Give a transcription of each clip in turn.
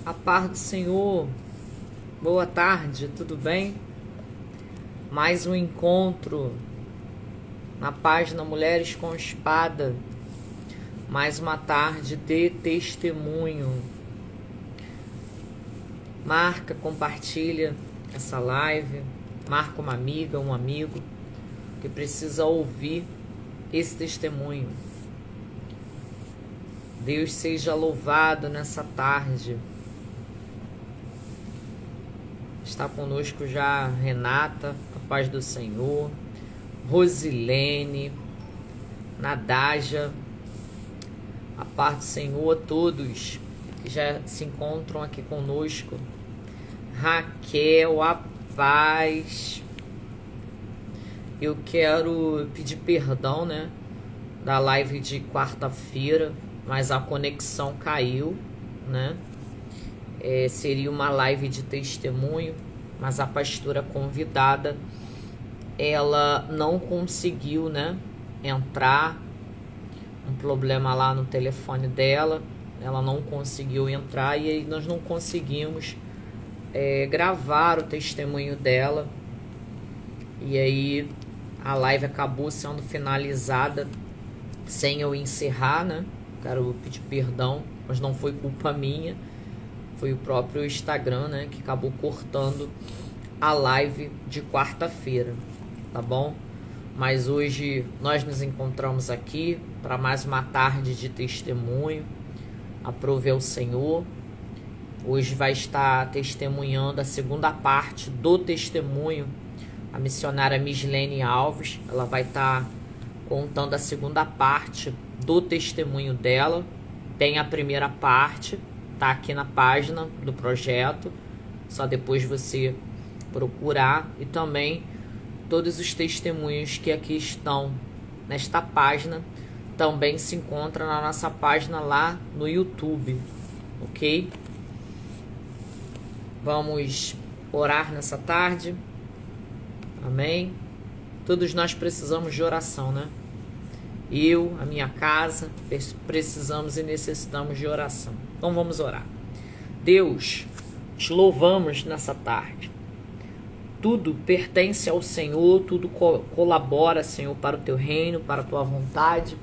A paz do Senhor, boa tarde, tudo bem? Mais um encontro na página Mulheres com Espada, mais uma tarde de testemunho. Marca, compartilha essa live, marca uma amiga, um amigo que precisa ouvir esse testemunho. Deus seja louvado nessa tarde. Está conosco já Renata, a paz do Senhor, Rosilene, Nadája, a paz do Senhor a todos que já se encontram aqui conosco. Raquel, a paz. Eu quero pedir perdão, né, da live de quarta-feira, mas a conexão caiu, né? Seria uma live de testemunho, mas a pastora convidada, ela não conseguiu, né, entrar, um problema lá no telefone dela, ela não conseguiu entrar e aí nós não conseguimos gravar o testemunho dela, e aí a live acabou sendo finalizada sem eu encerrar, né? Quero pedir perdão, mas não foi culpa minha. Foi o próprio Instagram, né, que acabou cortando a live de quarta-feira, tá bom? Mas hoje nós nos encontramos aqui para mais uma tarde de testemunho. Aprove ao Senhor. Hoje vai estar testemunhando a segunda parte do testemunho a missionária Mislene Alves. Ela vai estar contando a segunda parte do testemunho dela. Tem a primeira parte, tá aqui na página do projeto, só depois você procurar, e também todos os testemunhos que aqui estão nesta página também se encontram na nossa página lá no YouTube, ok? Vamos orar nessa tarde, amém? Todos nós precisamos de oração, né? Eu, a minha casa, precisamos e necessitamos de oração. Então vamos orar. Deus, te louvamos nessa tarde. Tudo pertence ao Senhor, tudo colabora, Senhor, para o teu reino, para a tua vontade.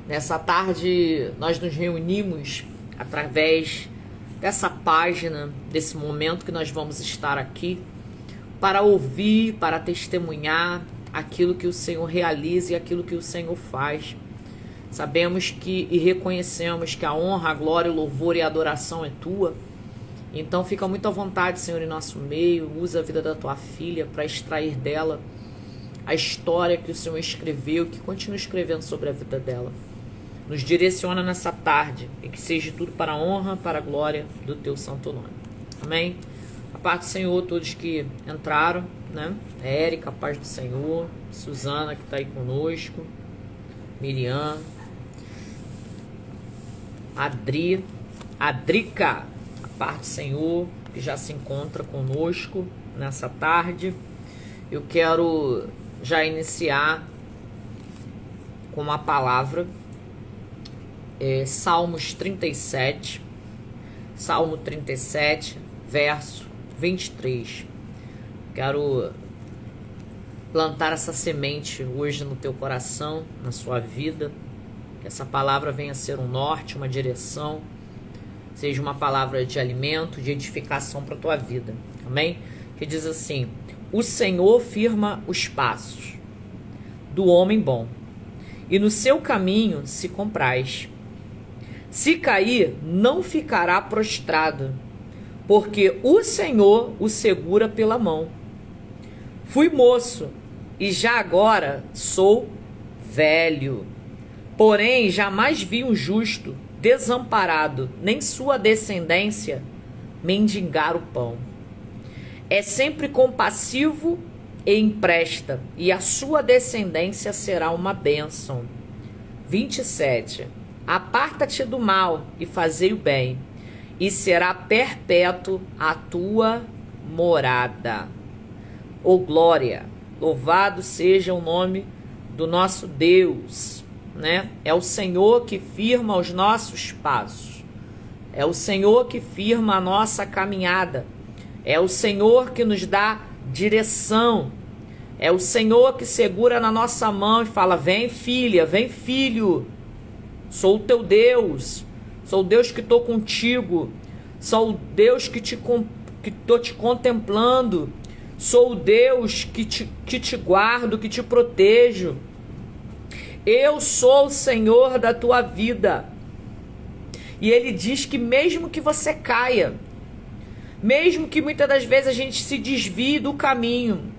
Nessa tarde nós nos reunimos através dessa página, desse momento que nós vamos estar aqui, para ouvir, para testemunhar aquilo que o Senhor realiza e aquilo que o Senhor faz. Sabemos que e reconhecemos que a honra, a glória, o louvor e a adoração é tua. Então fica muito à vontade, Senhor, em nosso meio. Usa a vida da tua filha para extrair dela a história que o Senhor escreveu, que continua escrevendo sobre a vida dela. Nos direciona nessa tarde e que seja tudo para a honra, para a glória do teu santo nome. Amém? A paz do Senhor, todos que entraram, né? Érica, a paz do Senhor. Suzana, que está aí conosco. Miriam. Adrica, a paz do Senhor, que já se encontra conosco nessa tarde. Eu quero já iniciar com uma palavra. Salmos 37. Salmo 37, verso 23. Quero plantar essa semente hoje no teu coração, na sua vida. Que essa palavra venha a ser um norte, uma direção. Seja uma palavra de alimento, de edificação para a tua vida. Amém? Que diz assim: o Senhor firma os passos do homem bom, e no seu caminho se compraz. Se cair, não ficará prostrado, porque o Senhor o segura pela mão. Fui moço, e já agora sou velho. Porém, jamais vi um justo desamparado, nem sua descendência mendigar o pão. É sempre compassivo e empresta, e a sua descendência será uma bênção. 27. Aparta-te do mal e fazei o bem, e será perpétuo a tua morada. Ô glória, louvado seja o nome do nosso Deus, né? É o Senhor que firma os nossos passos. É o Senhor que firma a nossa caminhada. É o Senhor que nos dá direção. É o Senhor que segura na nossa mão e fala: vem filha, vem filho. Sou o teu Deus. Sou o Deus que estou contigo. Sou o Deus que estou te contemplando. Sou o Deus que te guardo, que te protejo. Eu sou o Senhor da tua vida. E ele diz que mesmo que você caia, mesmo que muitas das vezes a gente se desvie do caminho,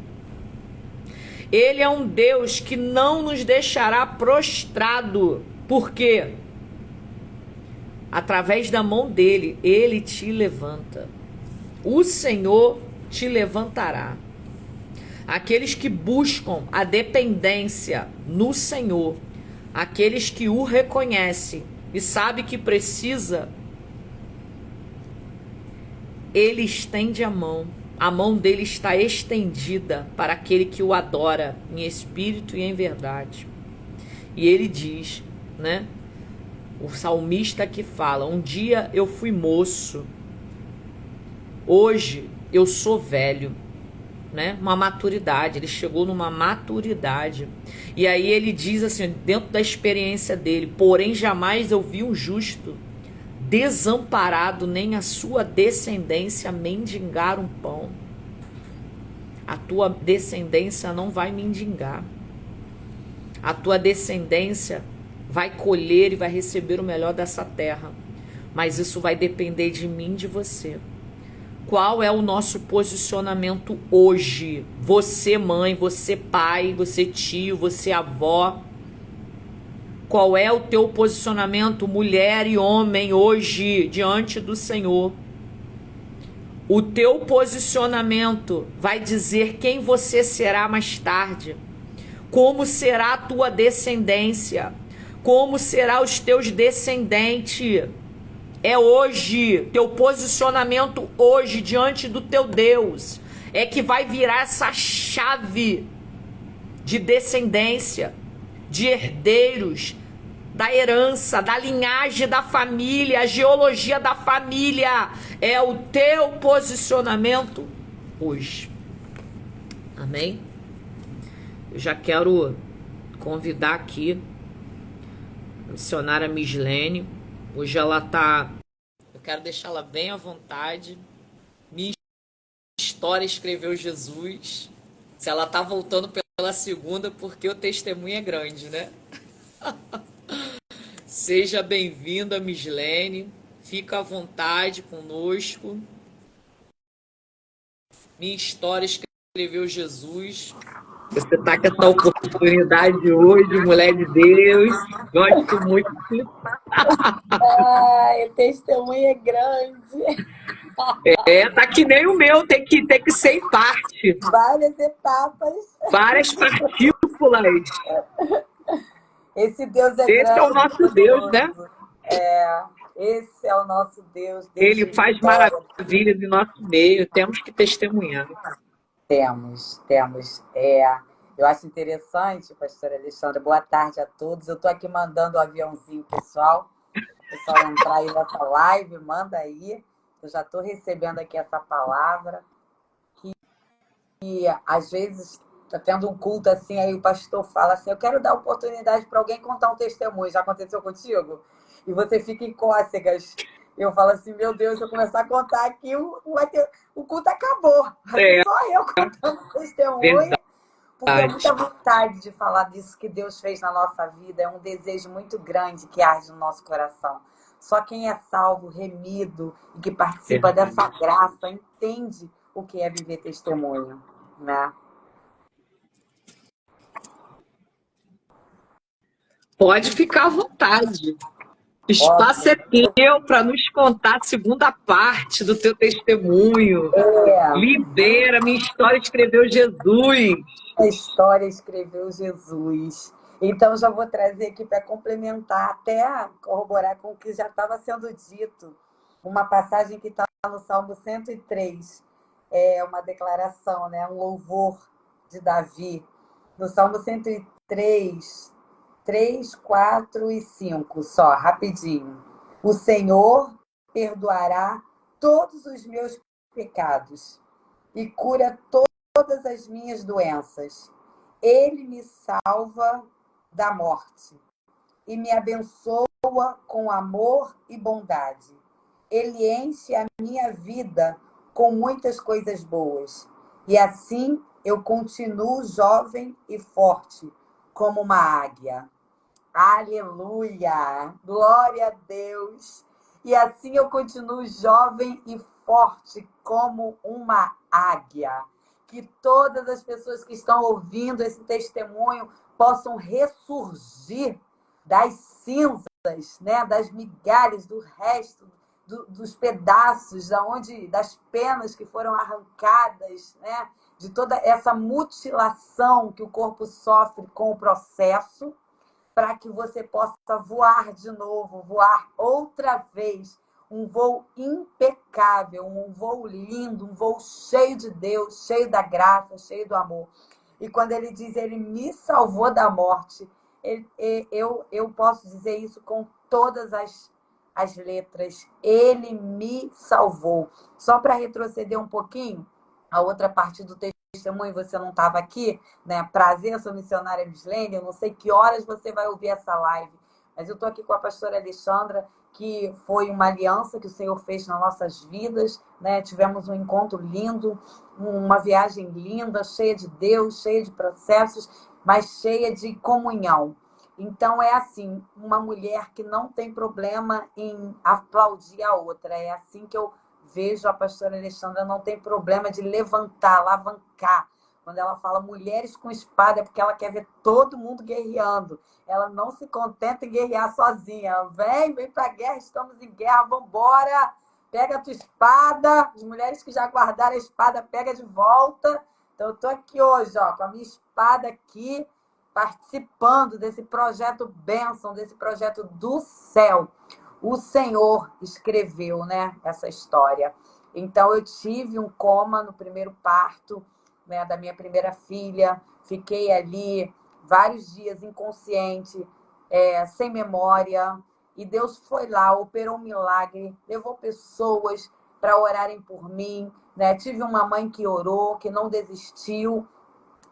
ele é um Deus que não nos deixará prostrado. Por quê? Através da mão dele, ele te levanta. O Senhor te levantará. Aqueles que buscam a dependência no Senhor, aqueles que o reconhecem e sabem que precisa, ele estende a mão dele está estendida para aquele que o adora em espírito e em verdade. E ele diz, né? O salmista que fala: um dia eu fui moço, hoje eu sou velho, né? Uma maturidade, ele chegou numa maturidade. E aí ele diz assim, dentro da experiência dele: porém jamais eu vi um justo desamparado, nem a sua descendência mendigar um pão. A tua descendência não vai mendigar. A tua descendência vai colher e vai receber o melhor dessa terra. Mas isso vai depender de mim e de você. Qual é o nosso posicionamento hoje? Você mãe, você pai, você tio, você avó. Qual é o teu posicionamento, mulher e homem, hoje, diante do Senhor? O teu posicionamento vai dizer quem você será mais tarde. Como será a tua descendência? Como serão os teus descendentes? É hoje, teu posicionamento hoje diante do teu Deus é que vai virar essa chave de descendência, de herdeiros, da herança, da linhagem da família, a geologia da família. É o teu posicionamento hoje. Amém? Eu já quero convidar aqui a missionária Mislene. Hoje ela tá... Eu quero deixar ela bem à vontade. Minha história escreveu Jesus. Se ela tá voltando pela segunda, porque o testemunho é grande, né? Seja bem-vinda, Mislene. Fica à vontade conosco. Minha história escreveu Jesus. Você está com essa oportunidade hoje, mulher de Deus. Gosto muito. Ai, o testemunho é grande. Tá que nem o meu, tem que ser em parte. Várias etapas. Várias partículas. Esse Deus é Esse grande. é o nosso Deus, né? Esse é o nosso Deus. Ele faz maravilhas em nosso meio. Temos que testemunhar. Temos. Eu acho interessante, pastora Alexandra. Boa tarde a todos. Eu estou aqui mandando o aviãozinho, pessoal. O pessoal entrar aí nessa live, manda aí. Eu já estou recebendo aqui essa palavra. E às vezes está tendo um culto assim, aí o pastor fala assim: eu quero dar oportunidade para alguém contar um testemunho. Já aconteceu contigo? E você fica em cócegas. Eu falo assim: meu Deus, se eu começar a contar aqui, o culto acabou. Assim, só eu contando testemunho. Porque é muita vontade de falar disso que Deus fez na nossa vida. É um desejo muito grande que arde no nosso coração. Só quem é salvo, remido e que participa dessa graça entende o que é viver testemunho, né? Pode ficar à vontade. O espaço é teu para nos contar a segunda parte do teu testemunho. Libera, minha história escreveu Jesus. A história escreveu Jesus. Então, já vou trazer aqui para complementar, até corroborar com o que já estava sendo dito. Uma passagem que está no Salmo 103. É uma declaração, né? Um louvor de Davi. No Salmo 103, 3, 4 e 5, só, rapidinho. O Senhor perdoará todos os meus pecados e cura todas as minhas doenças. Ele me salva da morte e me abençoa com amor e bondade. Ele enche a minha vida com muitas coisas boas. E assim eu continuo jovem e forte, como uma águia. Aleluia! Glória a Deus! E assim eu continuo jovem e forte como uma águia. Que todas as pessoas que estão ouvindo esse testemunho possam ressurgir das cinzas, né? Das migalhas, do resto, dos pedaços, das penas que foram arrancadas, né? De toda essa mutilação que o corpo sofre com o processo, para que você possa voar de novo, voar outra vez. Um voo impecável, um voo lindo, um voo cheio de Deus, cheio da graça, cheio do amor. E quando ele diz, ele me salvou da morte, eu posso dizer isso com todas as letras. Ele me salvou. Só para retroceder um pouquinho, a outra parte do testemunho, você não estava aqui, né? Prazer, sou missionária Mislene. Eu não sei que horas você vai ouvir essa live, mas eu estou aqui com a pastora Alexandra, que foi uma aliança que o Senhor fez nas nossas vidas, né? Tivemos um encontro lindo, uma viagem linda, cheia de Deus, cheia de processos, mas cheia de comunhão. Então, é assim, uma mulher que não tem problema em aplaudir a outra. É assim que eu vejo a pastora Alexandra, não tem problema de levantar, alavancar. Quando ela fala mulheres com espada, é porque ela quer ver todo mundo guerreando. Ela não se contenta em guerrear sozinha. Ela vem para a guerra, estamos em guerra, vamos embora. Pega a tua espada. As mulheres que já guardaram a espada, pega de volta. Então, eu estou aqui hoje, ó, com a minha espada aqui, participando desse projeto bênção, desse projeto do céu. O Senhor escreveu, né, essa história. Então, eu tive um coma no primeiro parto, né, da minha primeira filha. Fiquei ali vários dias inconsciente, sem memória. E Deus foi lá, operou um milagre, levou pessoas para orarem por mim, né? Tive uma mãe que orou, que não desistiu.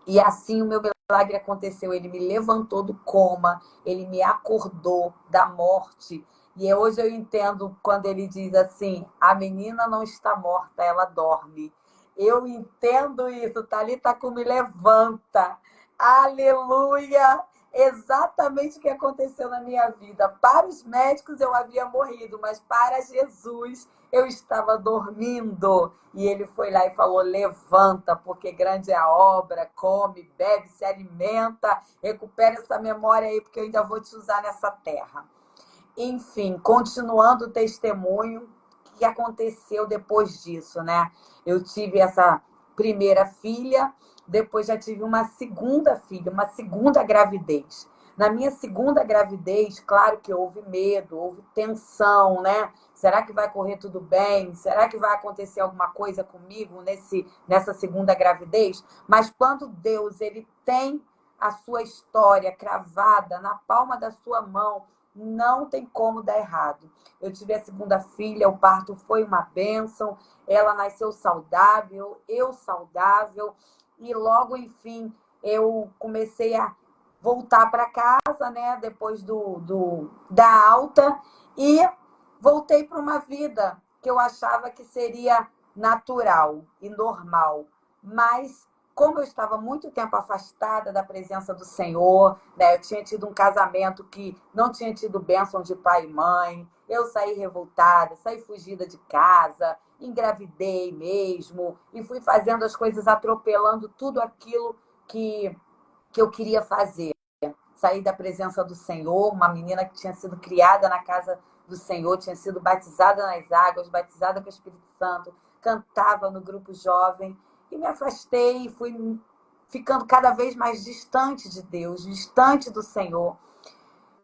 E assim o meu milagre aconteceu. Ele me levantou do coma, ele me acordou da morte. E hoje eu entendo quando ele diz assim, a menina não está morta, ela dorme. Eu entendo isso, Thalita Cumi levanta. Aleluia! Exatamente o que aconteceu na minha vida. Para os médicos eu havia morrido, mas para Jesus eu estava dormindo. E ele foi lá e falou, levanta, porque grande é a obra, come, bebe, se alimenta, recupera essa memória aí, porque eu ainda vou te usar nessa terra. Enfim, continuando o testemunho, o que aconteceu depois disso, né? Eu tive essa primeira filha, depois já tive uma segunda filha, uma segunda gravidez. Na minha segunda gravidez, claro que houve medo, houve tensão, né? Será que vai correr tudo bem? Será que vai acontecer alguma coisa comigo nessa segunda gravidez? Mas quando Deus ele tem a sua história cravada na palma da sua mão, não tem como dar errado. Eu tive a segunda filha, o parto foi uma bênção, ela nasceu saudável, eu saudável, e logo, enfim, eu comecei a voltar para casa, né, depois da alta, e voltei para uma vida que eu achava que seria natural e normal, mas como eu estava muito tempo afastada da presença do Senhor, né? Eu tinha tido um casamento que não tinha tido bênção de pai e mãe, eu saí revoltada, saí fugida de casa, engravidei mesmo, e fui fazendo as coisas, atropelando tudo aquilo que eu queria fazer. Saí da presença do Senhor, uma menina que tinha sido criada na casa do Senhor, tinha sido batizada nas águas, batizada com o Espírito Santo, cantava no grupo jovem, e me afastei e fui ficando cada vez mais distante de Deus, distante do Senhor.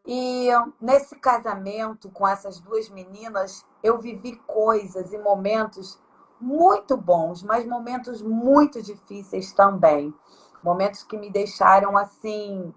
E nesse casamento com essas duas meninas, eu vivi coisas e momentos muito bons, mas momentos muito difíceis também. Momentos que me deixaram assim,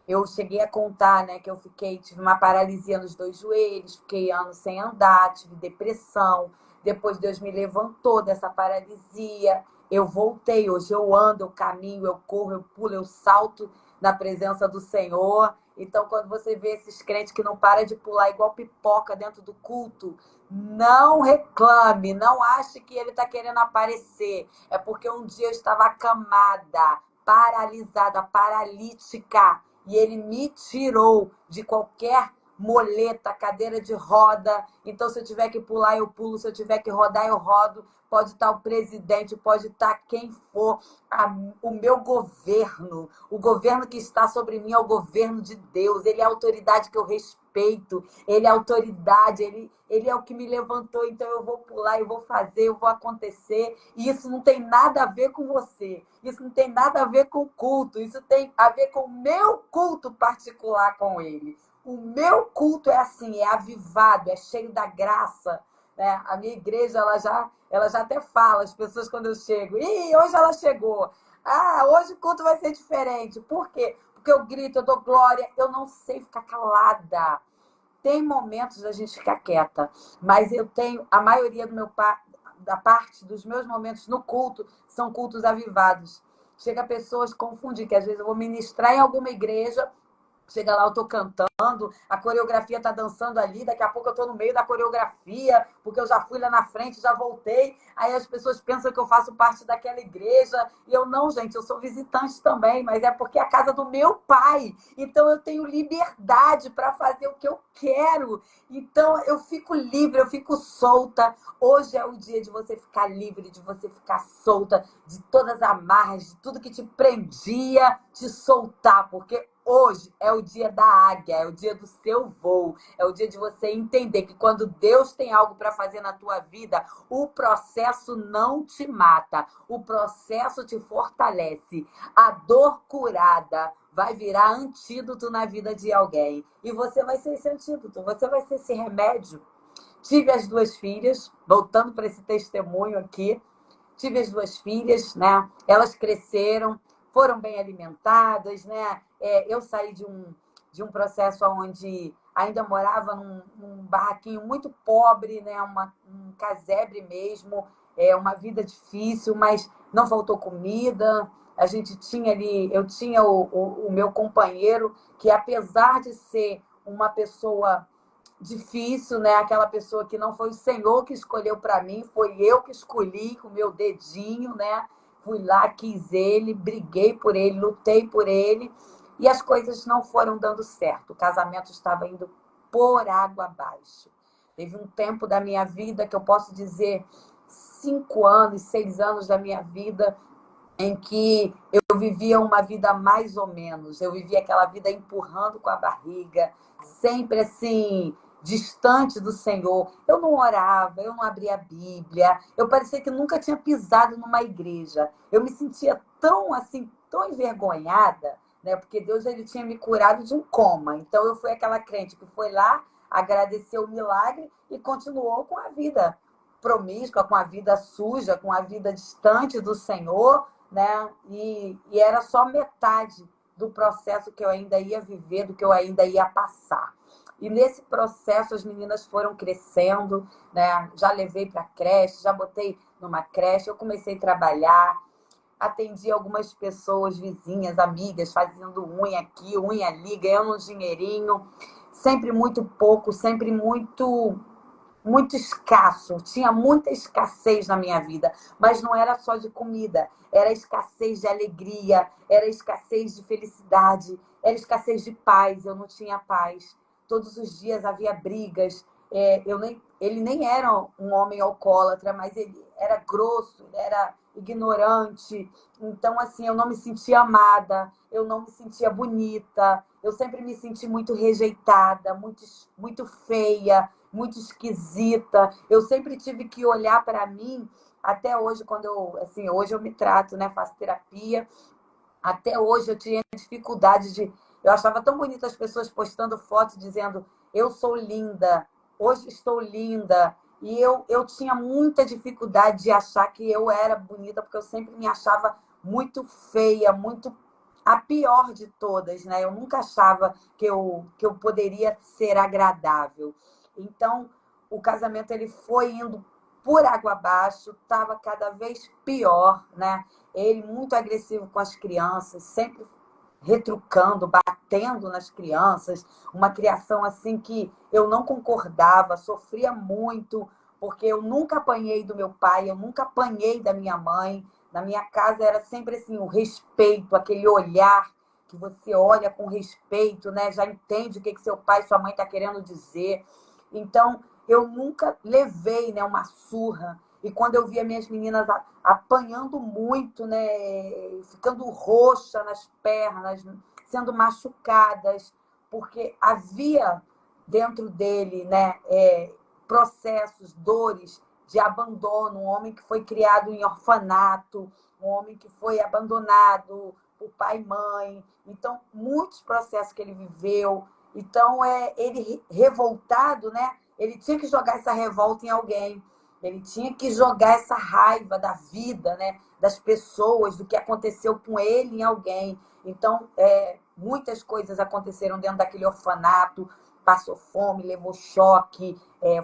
eu cheguei a contar, né, que tive uma paralisia nos 2 joelhos, fiquei anos sem andar, tive depressão. Depois Deus me levantou dessa paralisia, eu voltei. Hoje eu ando, eu caminho, eu corro, eu pulo, eu salto na presença do Senhor. Então, quando você vê esses crentes que não param de pular igual pipoca dentro do culto, não reclame, não ache que ele está querendo aparecer. É porque um dia eu estava acamada, paralisada, paralítica, e ele me tirou de qualquer moleta, cadeira de roda. Então, se eu tiver que pular, eu pulo. Se eu tiver que rodar, eu rodo. Pode estar o presidente, pode estar quem for. O meu governo, o governo que está sobre mim é o governo de Deus. Ele é a autoridade que eu respeito. Ele é a autoridade, ele é o que me levantou. Então, eu vou pular, eu vou fazer, eu vou acontecer. E isso não tem nada a ver com você. Isso não tem nada a ver com o culto. Isso tem a ver com o meu culto particular com ele. O meu culto é assim, é avivado, é cheio da graça, né? A minha igreja, ela já até fala, as pessoas quando eu chego, ih, hoje ela chegou. Ah, hoje o culto vai ser diferente. Por quê? Porque eu grito, eu dou glória, eu não sei ficar calada. Tem momentos da gente ficar quieta, mas eu tenho, a maioria da parte dos meus momentos no culto são cultos avivados. Chega pessoas confundir, que às vezes eu vou ministrar em alguma igreja. Chega lá, eu tô cantando, a coreografia tá dançando ali, daqui a pouco eu tô no meio da coreografia, porque eu já fui lá na frente, já voltei. Aí as pessoas pensam que eu faço parte daquela igreja. E eu não, gente, eu sou visitante também, mas é porque é a casa do meu pai. Então eu tenho liberdade para fazer o que eu quero. Então eu fico livre, eu fico solta. Hoje é o dia de você ficar livre, de você ficar solta, de todas as amarras, de tudo que te prendia, te soltar, porque hoje é o dia da águia, é o dia do seu voo, é o dia de você entender que quando Deus tem algo para fazer na tua vida, o processo não te mata, o processo te fortalece. A dor curada vai virar antídoto na vida de alguém. E você vai ser esse antídoto, você vai ser esse remédio. Tive as 2 filhas, voltando para esse testemunho aqui, tive as 2 filhas, né? Elas cresceram, foram bem alimentadas, né? Eu saí de um processo onde ainda morava num barraquinho muito pobre, né? Um casebre mesmo, uma vida difícil, mas não faltou comida. A gente tinha ali, eu tinha o meu companheiro, que apesar de ser uma pessoa difícil, né? Aquela pessoa que não foi o Senhor que escolheu para mim, foi eu que escolhi com o meu dedinho, né? Fui lá, quis ele, briguei por ele, lutei por ele, e as coisas não foram dando certo. O casamento estava indo por água abaixo. Teve um tempo da minha vida que eu posso dizer 5 anos, 6 anos da minha vida em que eu vivia uma vida mais ou menos. Eu vivia aquela vida empurrando com a barriga, sempre assim, distante do Senhor. Eu não orava, eu não abria a Bíblia. Eu parecia que nunca tinha pisado numa igreja. Eu me sentia tão assim, tão envergonhada, né? Porque Deus ele tinha me curado de um coma. Então eu fui aquela crente que foi lá, agradeceu o milagre e continuou com a vida promíscua, com a vida suja, com a vida distante do Senhor, né? E era só metade do processo que eu ainda ia viver, do que eu ainda ia passar. E nesse processo as meninas foram crescendo, né? Já levei para creche, já botei numa creche, eu comecei a trabalhar, atendi algumas pessoas, vizinhas, amigas, fazendo unha aqui, unha ali, ganhando um dinheirinho, sempre muito pouco, sempre muito escasso, tinha muita escassez na minha vida, mas não era só de comida, era escassez de alegria, era escassez de felicidade, era escassez de paz, eu não tinha paz. Todos os dias havia brigas, ele nem era um homem alcoólatra, mas ele era grosso, ele era ignorante, então assim, eu não me sentia amada, eu não me sentia bonita, eu sempre me senti muito rejeitada, muito feia, muito esquisita. Eu sempre tive que olhar para mim, até hoje, hoje eu me trato, né? Faço terapia. Até hoje eu tinha dificuldade de. Eu achava tão bonito as pessoas postando fotos dizendo: eu sou linda, hoje estou linda. E eu tinha muita dificuldade de achar que eu era bonita, porque eu sempre me achava muito feia, muito a pior de todas, né? Eu nunca achava que eu poderia ser agradável. Então, o casamento ele foi indo por água abaixo, estava cada vez pior, né? Ele muito agressivo com as crianças, sempre retrucando, batendo nas crianças, uma criação assim que eu não concordava, sofria muito, porque eu nunca apanhei do meu pai, eu nunca apanhei da minha mãe. Na minha casa era sempre assim, o respeito, aquele olhar que você olha com respeito, né? Já entende o que seu pai e sua mãe estão querendo dizer. Então, eu nunca levei, né, uma surra. E quando eu via minhas meninas apanhando muito, né, ficando roxa nas pernas, sendo machucadas, porque havia dentro dele, né, processos, dores de abandono, um homem que foi criado em orfanato, um homem que foi abandonado por pai e mãe. Então, muitos processos que ele viveu. Então, ele revoltado, né? Ele tinha que jogar essa revolta em alguém. Ele tinha que jogar essa raiva da vida, né? Das pessoas, do que aconteceu com ele em alguém. Então, muitas coisas aconteceram dentro daquele orfanato. Passou fome, levou choque,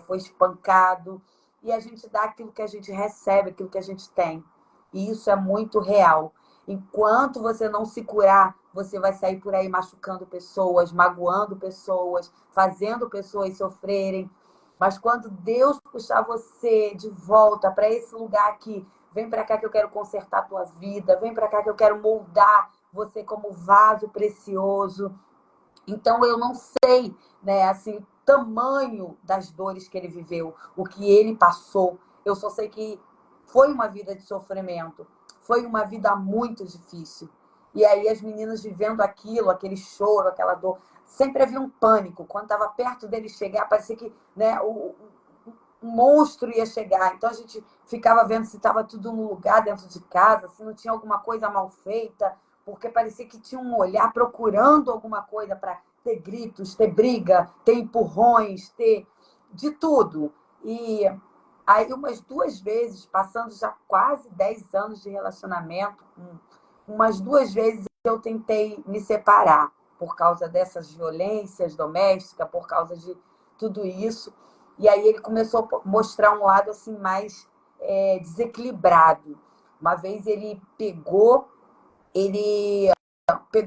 foi espancado. E a gente dá aquilo que a gente recebe, aquilo que a gente tem. E isso é muito real. Enquanto você não se curar, você vai sair por aí machucando pessoas, magoando pessoas, fazendo pessoas sofrerem. Mas quando Deus puxar você de volta para esse lugar aqui, vem para cá que eu quero consertar a tua vida, vem para cá que eu quero moldar você como vaso precioso. Então eu não sei, né, assim, o tamanho das dores que ele viveu, o que ele passou. Eu só sei que foi uma vida de sofrimento, foi uma vida muito difícil. E aí as meninas vivendo aquilo, aquele choro, aquela dor, sempre havia um pânico. Quando estava perto dele chegar, parecia que, né, o monstro ia chegar. Então a gente ficava vendo se estava tudo no lugar dentro de casa, se não tinha alguma coisa mal feita, porque parecia que tinha um olhar procurando alguma coisa para ter gritos, ter briga, ter empurrões, ter de tudo. E aí, umas 2 vezes, passando já quase 10 anos de relacionamento, umas 2 vezes eu tentei me separar por causa dessas violências domésticas, por causa de tudo isso. E aí ele começou a mostrar um lado assim mais desequilibrado. Uma vez ele pegou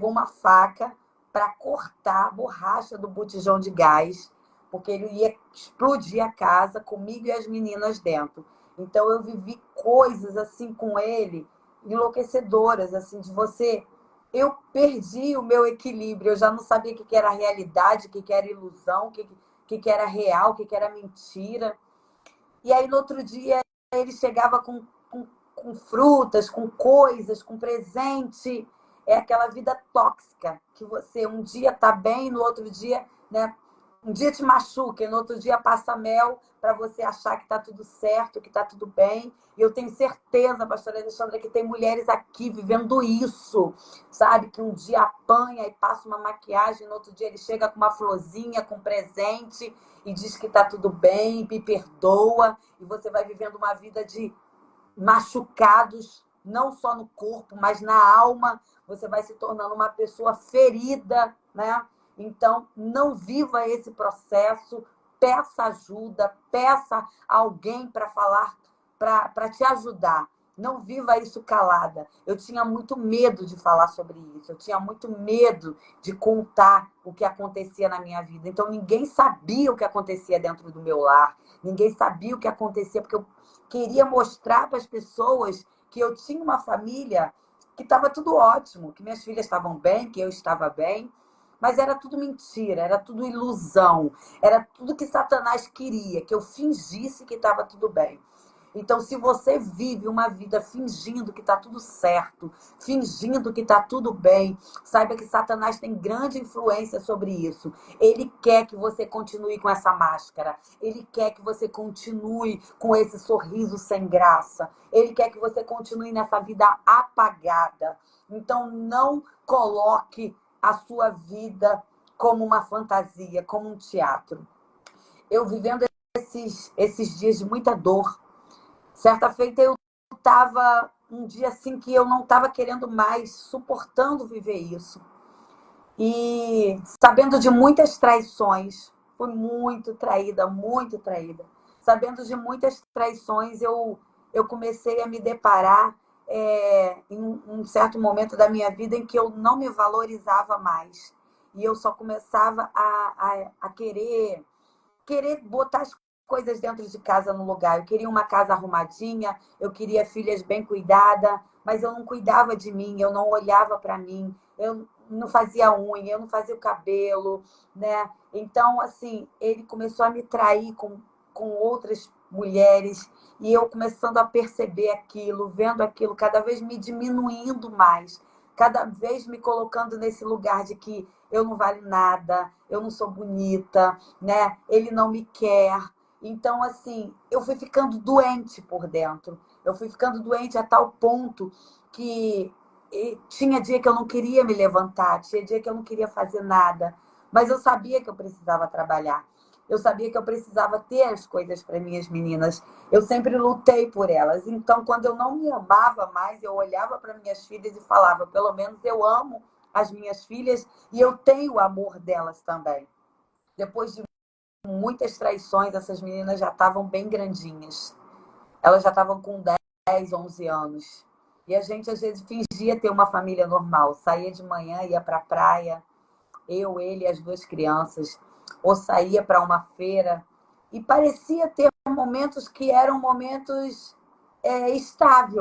uma faca para cortar a borracha do botijão de gás, porque ele ia explodir a casa comigo e as meninas dentro. Então eu vivi coisas assim com ele enlouquecedoras, assim, de você. Eu perdi o meu equilíbrio, eu já não sabia o que era realidade, o que era ilusão, o que era real, o que era mentira. E aí, no outro dia, ele chegava com frutas, com coisas, com presente. É aquela vida tóxica, que você um dia está bem, no outro dia, né? Um dia te machuca, e no outro dia passa mel para você achar que está tudo certo, que está tudo bem. E eu tenho certeza, pastora Alexandra, que tem mulheres aqui vivendo isso, sabe? Que um dia apanha e passa uma maquiagem, no outro dia ele chega com uma florzinha, com um presente e diz que está tudo bem, me perdoa. E você vai vivendo uma vida de machucados, não só no corpo, mas na alma. Você vai se tornando uma pessoa ferida, né? Então, não viva esse processo, peça ajuda, peça alguém para falar, para te ajudar. Não viva isso calada. Eu tinha muito medo de falar sobre isso. Eu tinha muito medo de contar o que acontecia na minha vida. Então, ninguém sabia o que acontecia dentro do meu lar. Ninguém sabia o que acontecia, porque eu queria mostrar para as pessoas que eu tinha uma família que estava tudo ótimo, que minhas filhas estavam bem, que eu estava bem. Mas era tudo mentira, era tudo ilusão, era tudo que Satanás queria, que eu fingisse que estava tudo bem. Então, se você vive uma vida fingindo que está tudo certo, fingindo que está tudo bem, saiba que Satanás tem grande influência sobre isso. Ele quer que você continue com essa máscara. Ele quer que você continue com esse sorriso sem graça. Ele quer que você continue nessa vida apagada. Então, não coloque a sua vida como uma fantasia, como um teatro. Eu vivendo esses dias de muita dor. Certa feita eu estava um dia assim que eu não estava querendo mais, suportando viver isso. E sabendo de muitas traições, fui muito traída, muito traída. Sabendo de muitas traições, eu comecei a me deparar em um certo momento da minha vida em que eu não me valorizava mais. E eu só começava a querer botar as coisas dentro de casa no lugar. Eu queria uma casa arrumadinha, eu queria filhas bem cuidadas, mas eu não cuidava de mim, eu não olhava para mim, eu não fazia unha, eu não fazia o cabelo, né? Então, assim, ele começou a me trair com outras mulheres e eu começando a perceber aquilo, vendo aquilo, cada vez me diminuindo mais, cada vez me colocando nesse lugar de que eu não valho nada, eu não sou bonita, né? Ele não me quer. Então, assim, eu fui ficando doente por dentro. Eu fui ficando doente a tal ponto que tinha dia que eu não queria me levantar, tinha dia que eu não queria fazer nada, mas eu sabia que eu precisava trabalhar. Eu sabia que eu precisava ter as coisas para minhas meninas. Eu sempre lutei por elas. Então, quando eu não me amava mais, eu olhava para minhas filhas e falava: pelo menos eu amo as minhas filhas e eu tenho o amor delas também. Depois de muitas traições, essas meninas já estavam bem grandinhas. Elas já estavam com 10, 11 anos. E a gente, às vezes, fingia ter uma família normal. Saía de manhã, ia para a praia, eu, ele e as duas crianças. Ou saía para uma feira. E parecia ter momentos que eram momentos estáveis,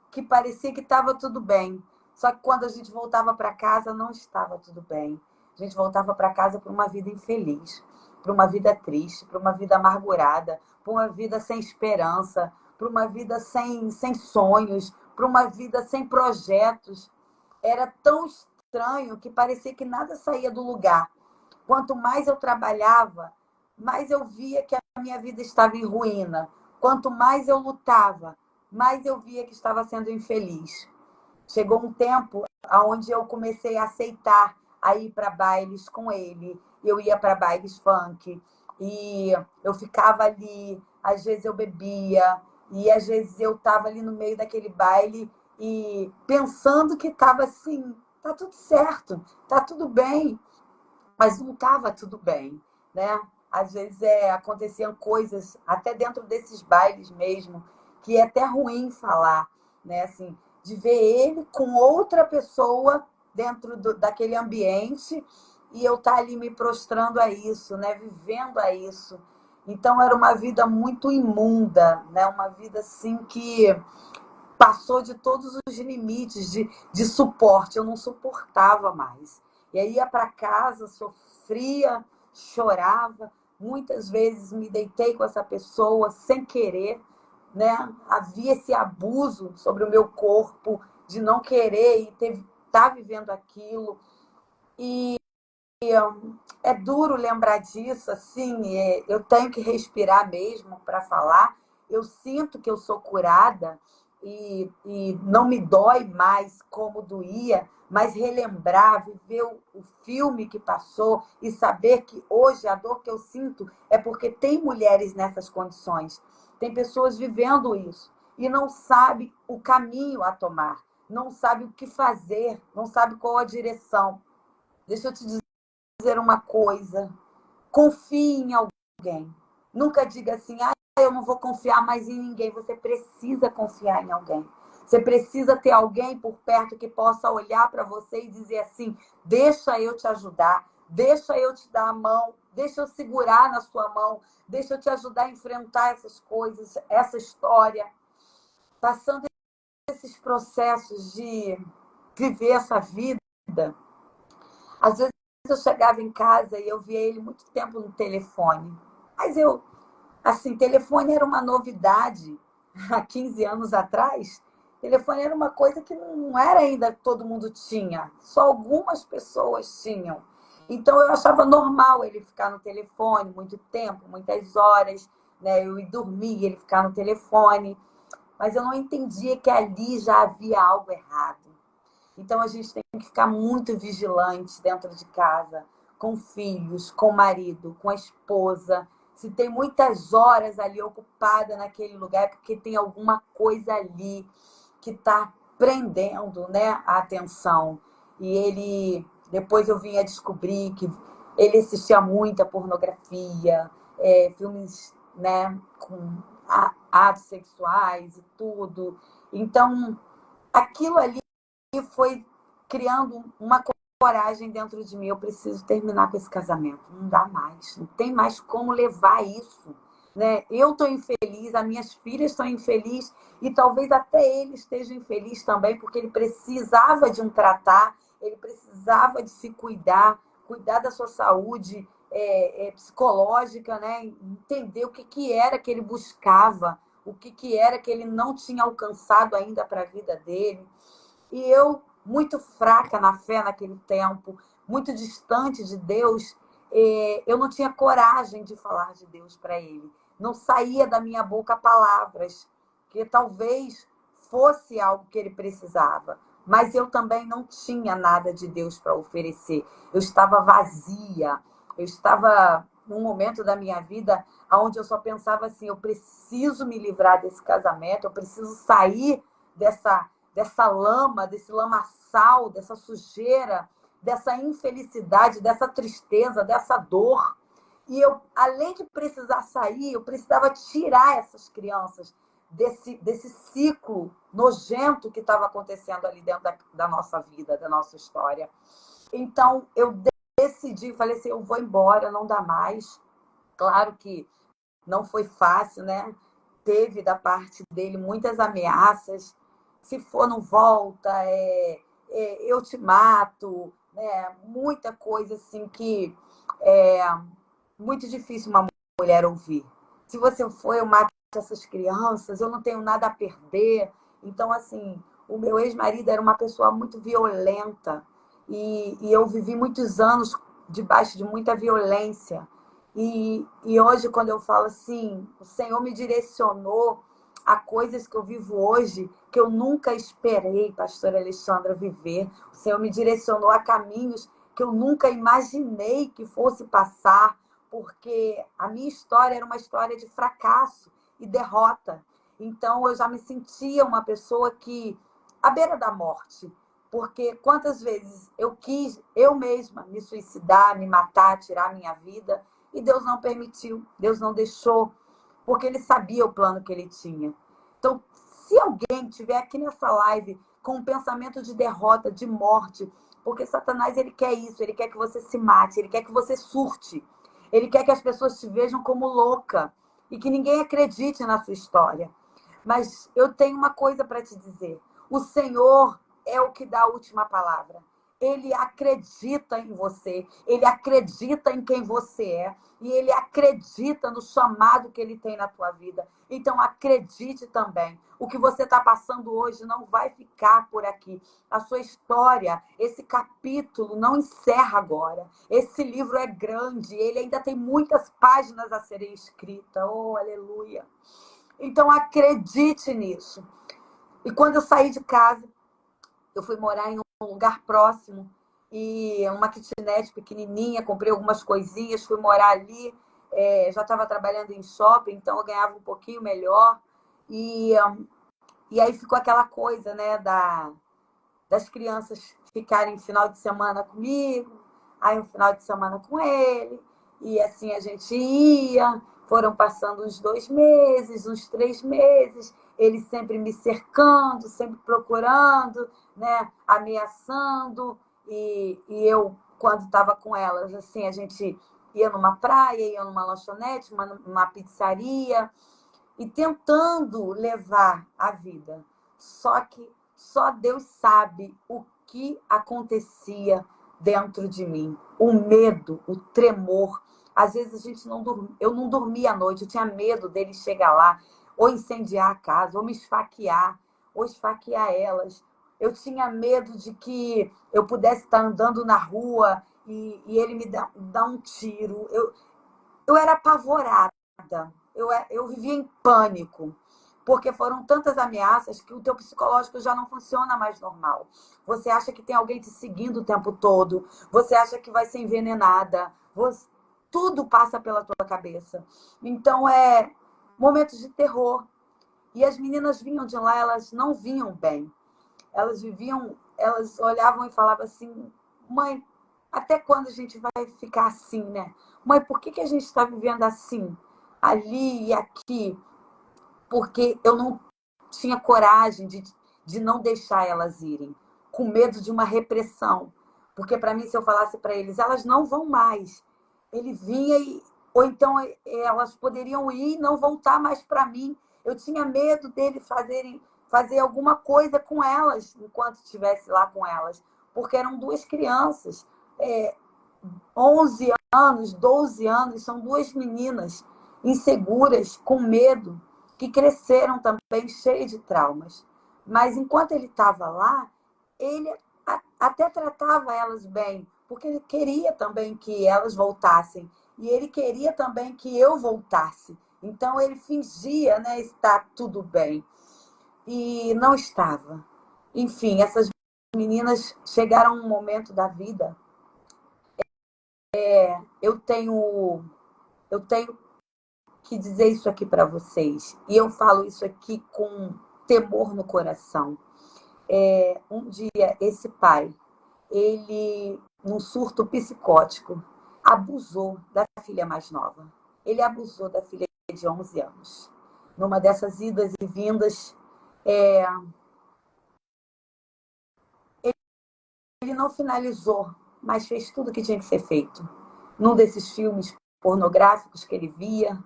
que parecia que estava tudo bem. Só que quando a gente voltava para casa, não estava tudo bem. A gente voltava para casa para uma vida infeliz, para uma vida triste, para uma vida amargurada, para uma vida sem esperança, para uma vida sem sonhos, para uma vida sem projetos. Era tão estranho que parecia que nada saía do lugar. Quanto mais eu trabalhava, mais eu via que a minha vida estava em ruína. Quanto mais eu lutava, mais eu via que estava sendo infeliz. Chegou um tempo onde eu comecei a aceitar a ir para bailes com ele. Eu ia para bailes funk e eu ficava ali. Às vezes eu bebia e às vezes eu estava ali no meio daquele baile e pensando que estava assim, tá tudo certo, tá tudo bem, mas não estava tudo bem, né? Às vezes aconteciam coisas até dentro desses bailes mesmo que é até ruim falar, né? Assim, de ver ele com outra pessoa dentro daquele ambiente e eu estar ali me prostrando a isso, né? Vivendo a isso. Então era uma vida muito imunda, né? Uma vida assim que passou de todos os limites de suporte, eu não suportava mais. E aí ia para casa, sofria, chorava, muitas vezes me deitei com essa pessoa sem querer, né? Havia esse abuso sobre o meu corpo, de não querer e estar vivendo aquilo. E é duro lembrar disso, assim, eu tenho que respirar mesmo para falar. Eu sinto que eu sou curada e não me dói mais como doía, mas relembrar, viver o filme que passou e saber que hoje a dor que eu sinto é porque tem mulheres nessas condições, tem pessoas vivendo isso e não sabe o caminho a tomar, não sabe o que fazer, não sabe qual a direção. Deixa eu te dizer uma coisa, confie em alguém. Nunca diga assim, eu não vou confiar mais em ninguém. Você precisa confiar em alguém. Você precisa ter alguém por perto que possa olhar para você e dizer assim, deixa eu te ajudar, deixa eu te dar a mão, deixa eu segurar na sua mão, deixa eu te ajudar a enfrentar essas coisas, essa história. Passando esses processos de viver essa vida, às vezes eu chegava em casa e eu via ele muito tempo no telefone. Mas assim, telefone era uma novidade há 15 anos atrás. Telefone era uma coisa que não era ainda que todo mundo tinha, só algumas pessoas tinham. Então eu achava normal ele ficar no telefone muito tempo, muitas horas, né? Eu ir dormir e ele ficar no telefone. Mas eu não entendia que ali já havia algo errado. Então a gente tem que ficar muito vigilante dentro de casa, com filhos, com o marido, com a esposa. Se tem muitas horas ali ocupada naquele lugar, é porque tem alguma coisa ali está prendendo, né, a atenção. E ele, depois eu vim a descobrir que ele assistia muita pornografia, filmes, né, com atos sexuais e tudo. Então, aquilo ali foi criando uma coragem dentro de mim. Eu preciso terminar com esse casamento. Não dá mais. Não tem mais como levar isso. Né? Eu estou infeliz, as minhas filhas estão infelizes e talvez até ele esteja infeliz também, porque ele precisava de um tratar, ele precisava de se cuidar, cuidar da sua saúde psicológica, né? Entender o que era que ele buscava, o que era que ele não tinha alcançado ainda para a vida dele. E eu, muito fraca na fé naquele tempo, muito distante de Deus, eu não tinha coragem de falar de Deus para ele. Não saía da minha boca palavras, que talvez fosse algo que ele precisava. Mas eu também não tinha nada de Deus para oferecer. Eu estava vazia. Eu estava num momento da minha vida onde eu só pensava assim, eu preciso me livrar desse casamento, eu preciso sair dessa lama, desse lamaçal, dessa sujeira, dessa infelicidade, dessa tristeza, dessa dor. E eu, além de precisar sair, eu precisava tirar essas crianças desse ciclo nojento que estava acontecendo ali dentro da nossa vida, da nossa história. Então, eu decidi, falei assim, eu vou embora, não dá mais. Claro que não foi fácil, né? Teve da parte dele muitas ameaças. Se for, não volta, eu te mato, né? Muita coisa assim que é muito difícil uma mulher ouvir. Se você for, eu mato essas crianças, eu não tenho nada a perder. Então, assim, o meu ex-marido era uma pessoa muito violenta e eu vivi muitos anos debaixo de muita violência. E hoje, quando eu falo assim, o Senhor me direcionou a coisas que eu vivo hoje que eu nunca esperei, pastora Alexandra, viver. O Senhor me direcionou a caminhos que eu nunca imaginei que fosse passar, porque a minha história era uma história de fracasso e derrota. Então, eu já me sentia uma pessoa que, à beira da morte, porque quantas vezes eu quis, eu mesma, me suicidar, me matar, tirar a minha vida, e Deus não permitiu, Deus não deixou, porque Ele sabia o plano que Ele tinha. Então, se alguém estiver aqui nessa live com um pensamento de derrota, de morte, porque Satanás, ele quer isso, ele quer que você se mate, ele quer que você surte, ele quer que as pessoas te vejam como louca e que ninguém acredite na sua história. Mas eu tenho uma coisa para te dizer. O Senhor é o que dá a última palavra. Ele acredita em você, ele acredita em quem você é e ele acredita no chamado que ele tem na tua vida. Então acredite também. O que você está passando hoje não vai ficar por aqui. A sua história, esse capítulo não encerra agora. Esse livro é grande, ele ainda tem muitas páginas a serem escritas. Oh, aleluia! Então acredite nisso. E quando eu saí de casa, eu fui morar em um lugar próximo e uma kitnet pequenininha, comprei algumas coisinhas, fui morar ali, já estava trabalhando em shopping, então eu ganhava um pouquinho melhor. E aí ficou aquela coisa, né, das crianças ficarem final de semana comigo, aí um final de semana com ele, e assim a gente ia, foram passando uns 2 meses, uns 3 meses, ele sempre me cercando, sempre procurando, né, ameaçando, e eu, quando estava com elas, assim, a gente ia numa praia, ia numa lanchonete, numa pizzaria, e tentando levar a vida. Só que só Deus sabe o que acontecia dentro de mim. O medo, o tremor. Às vezes a gente eu não dormia à noite, eu tinha medo dele chegar lá, ou incendiar a casa, ou me esfaquear, ou esfaquear elas. Eu tinha medo de que eu pudesse estar andando na rua e ele me dar um tiro. Eu era apavorada. Eu vivia em pânico, porque foram tantas ameaças que o teu psicológico já não funciona mais normal. Você acha que tem alguém te seguindo o tempo todo, você acha que vai ser envenenada, tudo passa pela tua cabeça. Então, momentos de terror. E as meninas vinham de lá, elas não vinham bem. Elas olhavam e falavam assim: mãe, até quando a gente vai ficar assim, né? Mãe, por que a gente está vivendo assim, ali e aqui? Porque eu não tinha coragem de não deixar elas irem, com medo de uma repressão. Porque para mim, se eu falasse para eles, elas não vão mais. Ele vinha ou então elas poderiam ir e não voltar mais para mim. Eu tinha medo deles fazer alguma coisa com elas enquanto estivesse lá com elas, porque eram duas crianças, 11 anos, 12 anos, são duas meninas inseguras, com medo, que cresceram também cheias de traumas. Mas enquanto ele estava lá, ele até tratava elas bem, porque ele queria também que elas voltassem. E ele queria também que eu voltasse. Então ele fingia, né, estar tudo bem. E não estava. Enfim, essas meninas chegaram a um momento da vida. Eu tenho que dizer isso aqui para vocês. E eu falo isso aqui com temor no coração. Um dia, esse pai, ele, num surto psicótico, abusou da filha mais nova. Ele abusou da filha de 11 anos. Numa dessas idas e vindas, ele não finalizou, mas fez tudo o que tinha que ser feito. Num desses filmes pornográficos que ele via,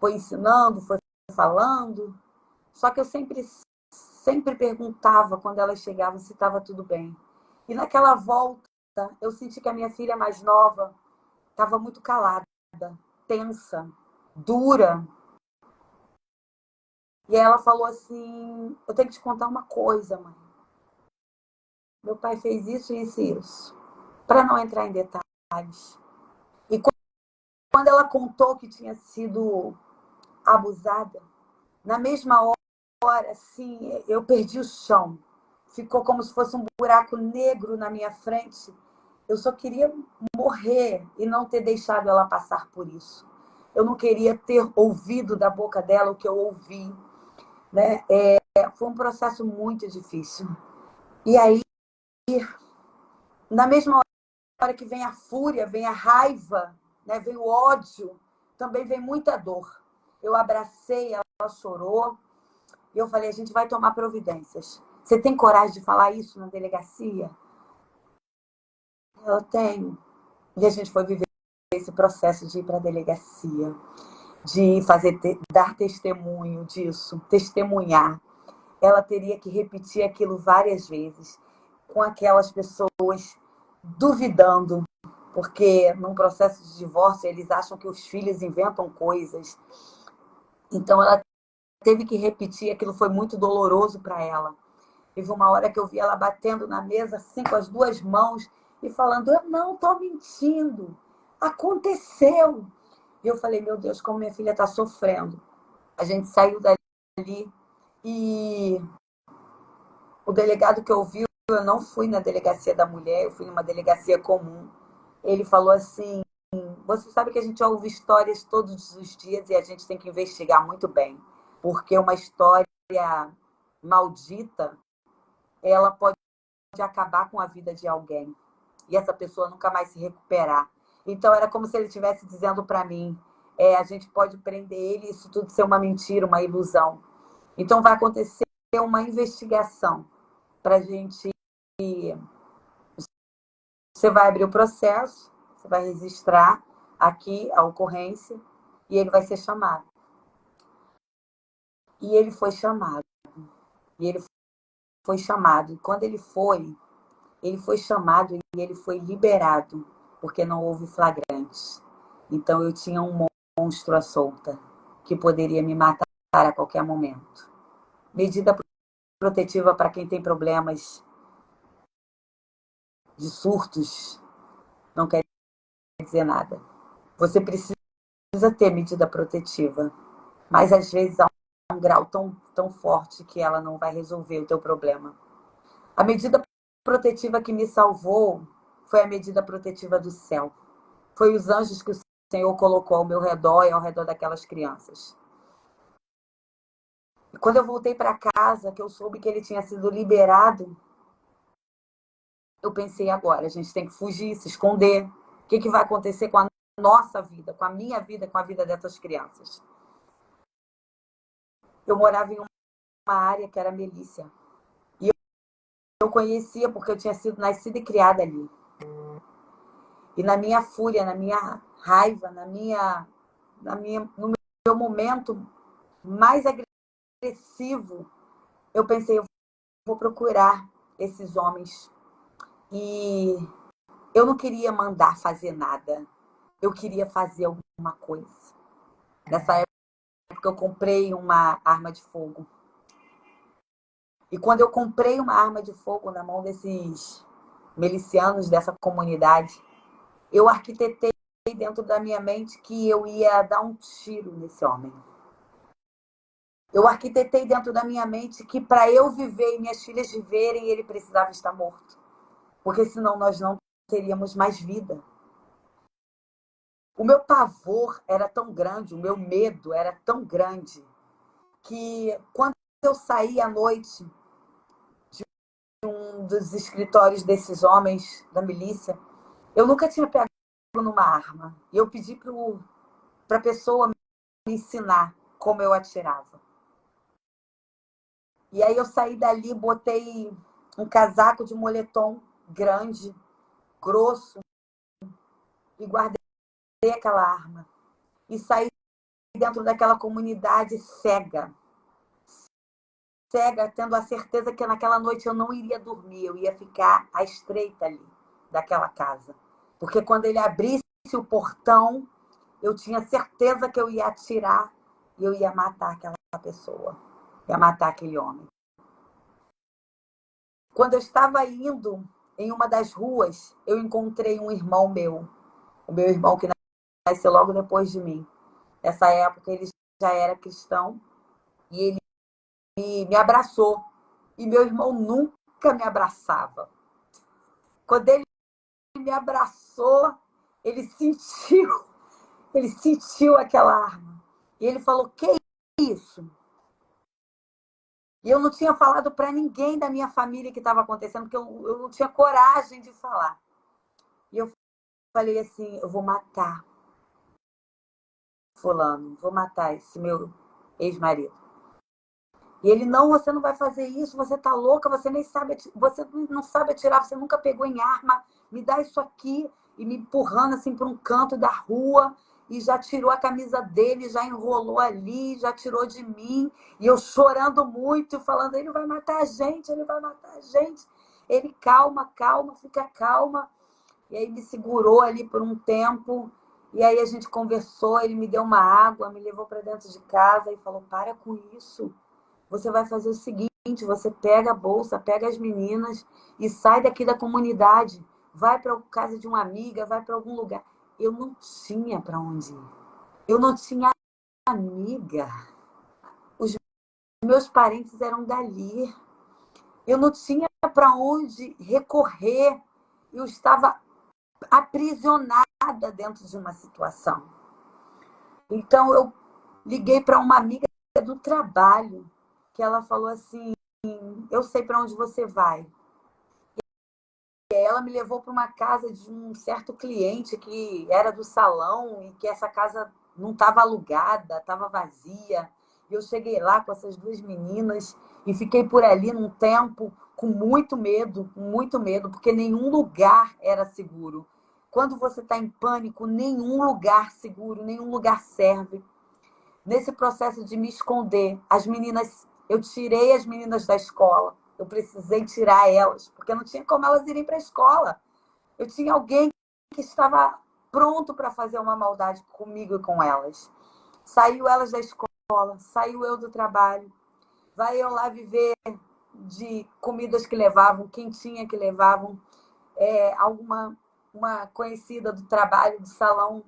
foi ensinando, foi falando. Só que eu sempre perguntava quando ela chegava se estava tudo bem. E naquela volta, eu senti que a minha filha mais nova estava muito calada, tensa, dura. E ela falou assim: eu tenho que te contar uma coisa, mãe. Meu pai fez isso, isso e isso. Para não entrar em detalhes. E quando ela contou que tinha sido abusada, na mesma hora, assim, eu perdi o chão. Ficou como se fosse um buraco negro na minha frente. Eu só queria morrer e não ter deixado ela passar por isso. Eu não queria ter ouvido da boca dela o que eu ouvi, né? Foi um processo muito difícil. E aí, na mesma hora que vem a fúria, vem a raiva, né? Vem o ódio, também vem muita dor. Eu abracei, ela chorou, e eu falei: a gente vai tomar providências. Você tem coragem de falar isso na delegacia? Eu tenho. E a gente foi viver esse processo de ir para a delegacia, de dar testemunho disso, testemunhar. Ela teria que repetir aquilo várias vezes, com aquelas pessoas duvidando, porque num processo de divórcio eles acham que os filhos inventam coisas. Então ela teve que repetir, aquilo foi muito doloroso para ela. Teve uma hora que eu vi ela batendo na mesa assim com as duas mãos e falando: eu não estou mentindo, aconteceu. E eu falei: meu Deus, como minha filha está sofrendo. A gente saiu dali e o delegado que ouviu, eu não fui na delegacia da mulher, eu fui numa delegacia comum. Ele falou assim: você sabe que a gente ouve histórias todos os dias e a gente tem que investigar muito bem, porque uma história maldita, ela pode acabar com a vida de alguém e essa pessoa nunca mais se recuperar. Então era como se ele estivesse dizendo para mim: a gente pode prender ele e isso tudo ser uma mentira, uma ilusão. Então vai acontecer uma investigação para a gente. Você vai abrir o processo, você vai registrar aqui a ocorrência e ele vai ser chamado. E ele foi chamado. E ele foi chamado. E quando ele foi chamado e ele foi liberado, porque não houve flagrantes. Então eu tinha um monstro à solta que poderia me matar a qualquer momento. Medida protetiva para quem tem problemas de surtos não quer dizer nada. Você precisa ter medida protetiva, mas às vezes há um grau tão forte que ela não vai resolver o teu problema. A medida protetiva que me salvou foi a medida protetiva do céu. Foi os anjos que o Senhor colocou ao meu redor e ao redor daquelas crianças. E quando eu voltei para casa, que eu soube que ele tinha sido liberado, eu pensei, agora, a gente tem que fugir, se esconder. O que vai acontecer com a nossa vida, com a minha vida, com a vida dessas crianças? Eu morava em uma área que era Melícia. E eu conhecia porque eu tinha sido nascida e criada ali. E na minha fúria, na minha raiva, no meu momento mais agressivo, eu pensei, eu vou procurar esses homens. E eu não queria mandar fazer nada. Eu queria fazer alguma coisa. Nessa época eu comprei uma arma de fogo. E quando eu comprei uma arma de fogo na mão desses milicianos dessa comunidade, eu arquitetei dentro da minha mente que eu ia dar um tiro nesse homem. Eu arquitetei dentro da minha mente que para eu viver e minhas filhas viverem, ele precisava estar morto. Porque senão nós não teríamos mais vida. O meu pavor era tão grande, o meu medo era tão grande, que quando eu saí à noite de um dos escritórios desses homens da milícia, eu nunca tinha pego numa arma. E eu pedi para a pessoa me ensinar como eu atirava. E aí eu saí dali, botei um casaco de moletom grande, grosso, e guardei aquela arma. E saí dentro daquela comunidade cega, tendo a certeza que naquela noite eu não iria dormir, eu ia ficar à estreita ali, daquela casa. Porque quando ele abrisse o portão, eu tinha certeza que eu ia atirar e eu ia matar aquela pessoa, ia matar aquele homem. Quando eu estava indo em uma das ruas, eu encontrei um irmão meu, o meu irmão que nasceu logo depois de mim. Nessa época ele já era cristão e ele me abraçou. E meu irmão nunca me abraçava. Quando ele me abraçou, ele sentiu aquela arma. E ele falou, que isso? E eu não tinha falado para ninguém da minha família que estava acontecendo, porque eu não tinha coragem de falar. E eu falei assim, eu vou matar fulano, vou matar esse meu ex-marido. E ele, não, você não vai fazer isso, você tá louca, você nem sabe, você não sabe atirar, você nunca pegou em arma, me dá isso aqui. E me empurrando assim para um canto da rua, e já tirou a camisa dele, já enrolou ali, já tirou de mim, e eu chorando muito, falando, ele vai matar a gente, ele vai matar a gente. Ele, calma, calma, fica calma. E aí me segurou ali por um tempo, e aí a gente conversou, ele me deu uma água, me levou para dentro de casa e falou, para com isso. Você vai fazer o seguinte, você pega a bolsa, pega as meninas e sai daqui da comunidade. Vai para a casa de uma amiga, vai para algum lugar. Eu não tinha para onde ir. Eu não tinha amiga. Os meus parentes eram dali. Eu não tinha para onde recorrer. Eu estava aprisionada dentro de uma situação. Então, eu liguei para uma amiga do trabalho, que ela falou assim, eu sei para onde você vai. E ela me levou para uma casa de um certo cliente que era do salão e que essa casa não estava alugada, estava vazia. E eu cheguei lá com essas duas meninas e fiquei por ali num tempo com muito medo, porque nenhum lugar era seguro. Quando você está em pânico, nenhum lugar seguro, nenhum lugar serve. Nesse processo de me esconder, eu tirei as meninas da escola. Eu precisei tirar elas, porque não tinha como elas irem para a escola. Eu tinha alguém que estava pronto para fazer uma maldade comigo e com elas. Saiu elas da escola, saiu eu do trabalho. Vai eu lá viver de comidas que levavam, quentinha que levavam. Uma conhecida do trabalho, do salão,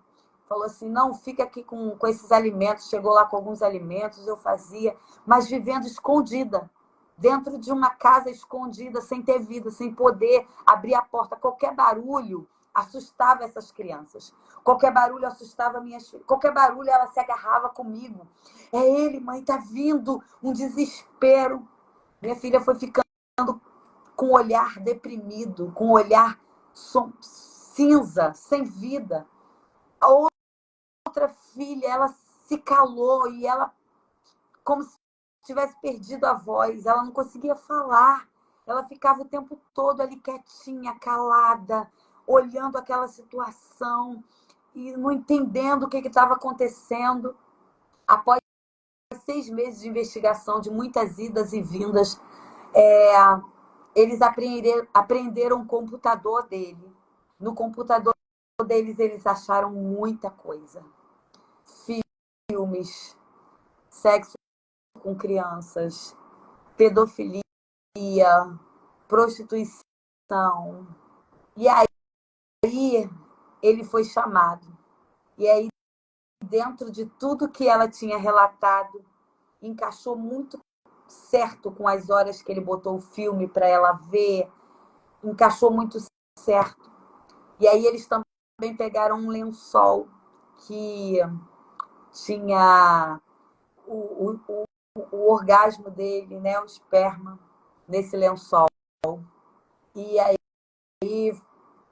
falou assim, não, fica aqui com esses alimentos. Chegou lá com alguns alimentos, eu fazia, mas vivendo escondida, dentro de uma casa escondida, sem ter vida, sem poder abrir a porta. Qualquer barulho, assustava essas crianças. Qualquer barulho assustava minhas filhas. Qualquer barulho ela se agarrava comigo. É ele, mãe, tá vindo. Um desespero. Minha filha foi ficando com o olhar deprimido, com o olhar cinza, sem vida. A outra filha, ela se calou e ela, como se tivesse perdido a voz, ela não conseguia falar. Ela ficava o tempo todo ali quietinha, calada, olhando aquela situação e não entendendo o que estava acontecendo. Após 6 meses de investigação, de muitas idas e vindas, eles apreenderam o computador dele. No computador deles, eles acharam muita coisa. Filmes, sexo com crianças, pedofilia, prostituição. E aí ele foi chamado. E aí, dentro de tudo que ela tinha relatado, encaixou muito certo com as horas que ele botou o filme para ela ver, encaixou muito certo. E aí eles também pegaram um lençol que tinha o orgasmo dele, né, o esperma, nesse lençol. E aí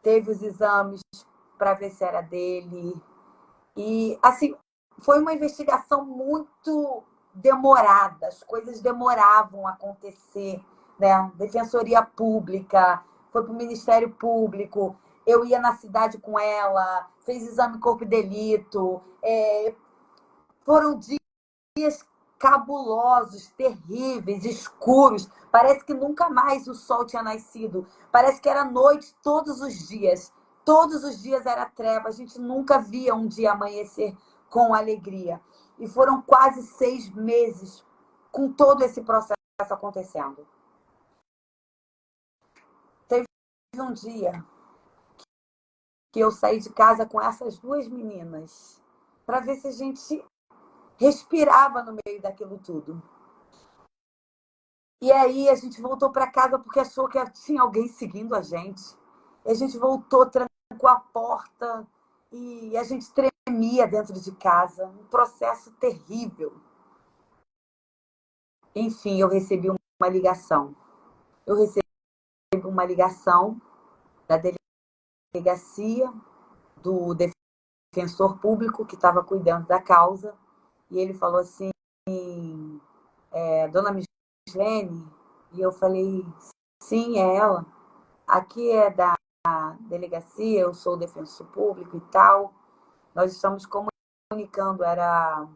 teve os exames para ver se era dele. E, assim, foi uma investigação muito demorada, as coisas demoravam a acontecer, né? Defensoria Pública, foi para o Ministério Público, eu ia na cidade com ela, fez exame corpo e delito, foram dias cabulosos, terríveis, escuros, parece que nunca mais o sol tinha nascido, parece que era noite todos os dias era treva, a gente nunca via um dia amanhecer com alegria. E foram quase 6 meses com todo esse processo acontecendo. Teve um dia que eu saí de casa com essas 2 meninas para ver se a gente respirava no meio daquilo tudo. E aí a gente voltou para casa porque achou que tinha alguém seguindo a gente. E a gente voltou, trancou a porta e a gente tremia dentro de casa. Um processo terrível. Enfim, eu recebi uma ligação. Eu recebi uma ligação da delegacia, do defensor público que estava cuidando da causa. E ele falou assim, dona Mislene? E eu falei, sim, é ela. Aqui é da delegacia, eu sou o defensor público e tal. Nós estamos comunicando, era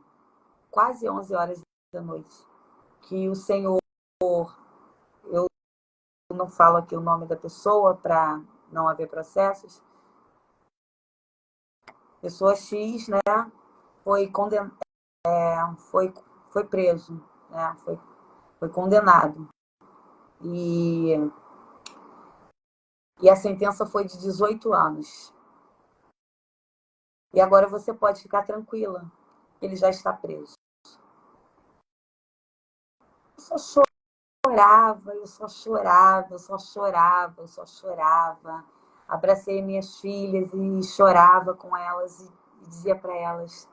quase 11 horas da noite, que o senhor, eu não falo aqui o nome da pessoa para não haver processos, pessoa X, né, foi condenado, foi preso, né, foi condenado. E a sentença foi de 18 anos. E agora você pode ficar tranquila, ele já está preso. Eu só chorava, eu só chorava, eu só chorava, eu só chorava. Abracei minhas filhas e chorava com elas e dizia para elas,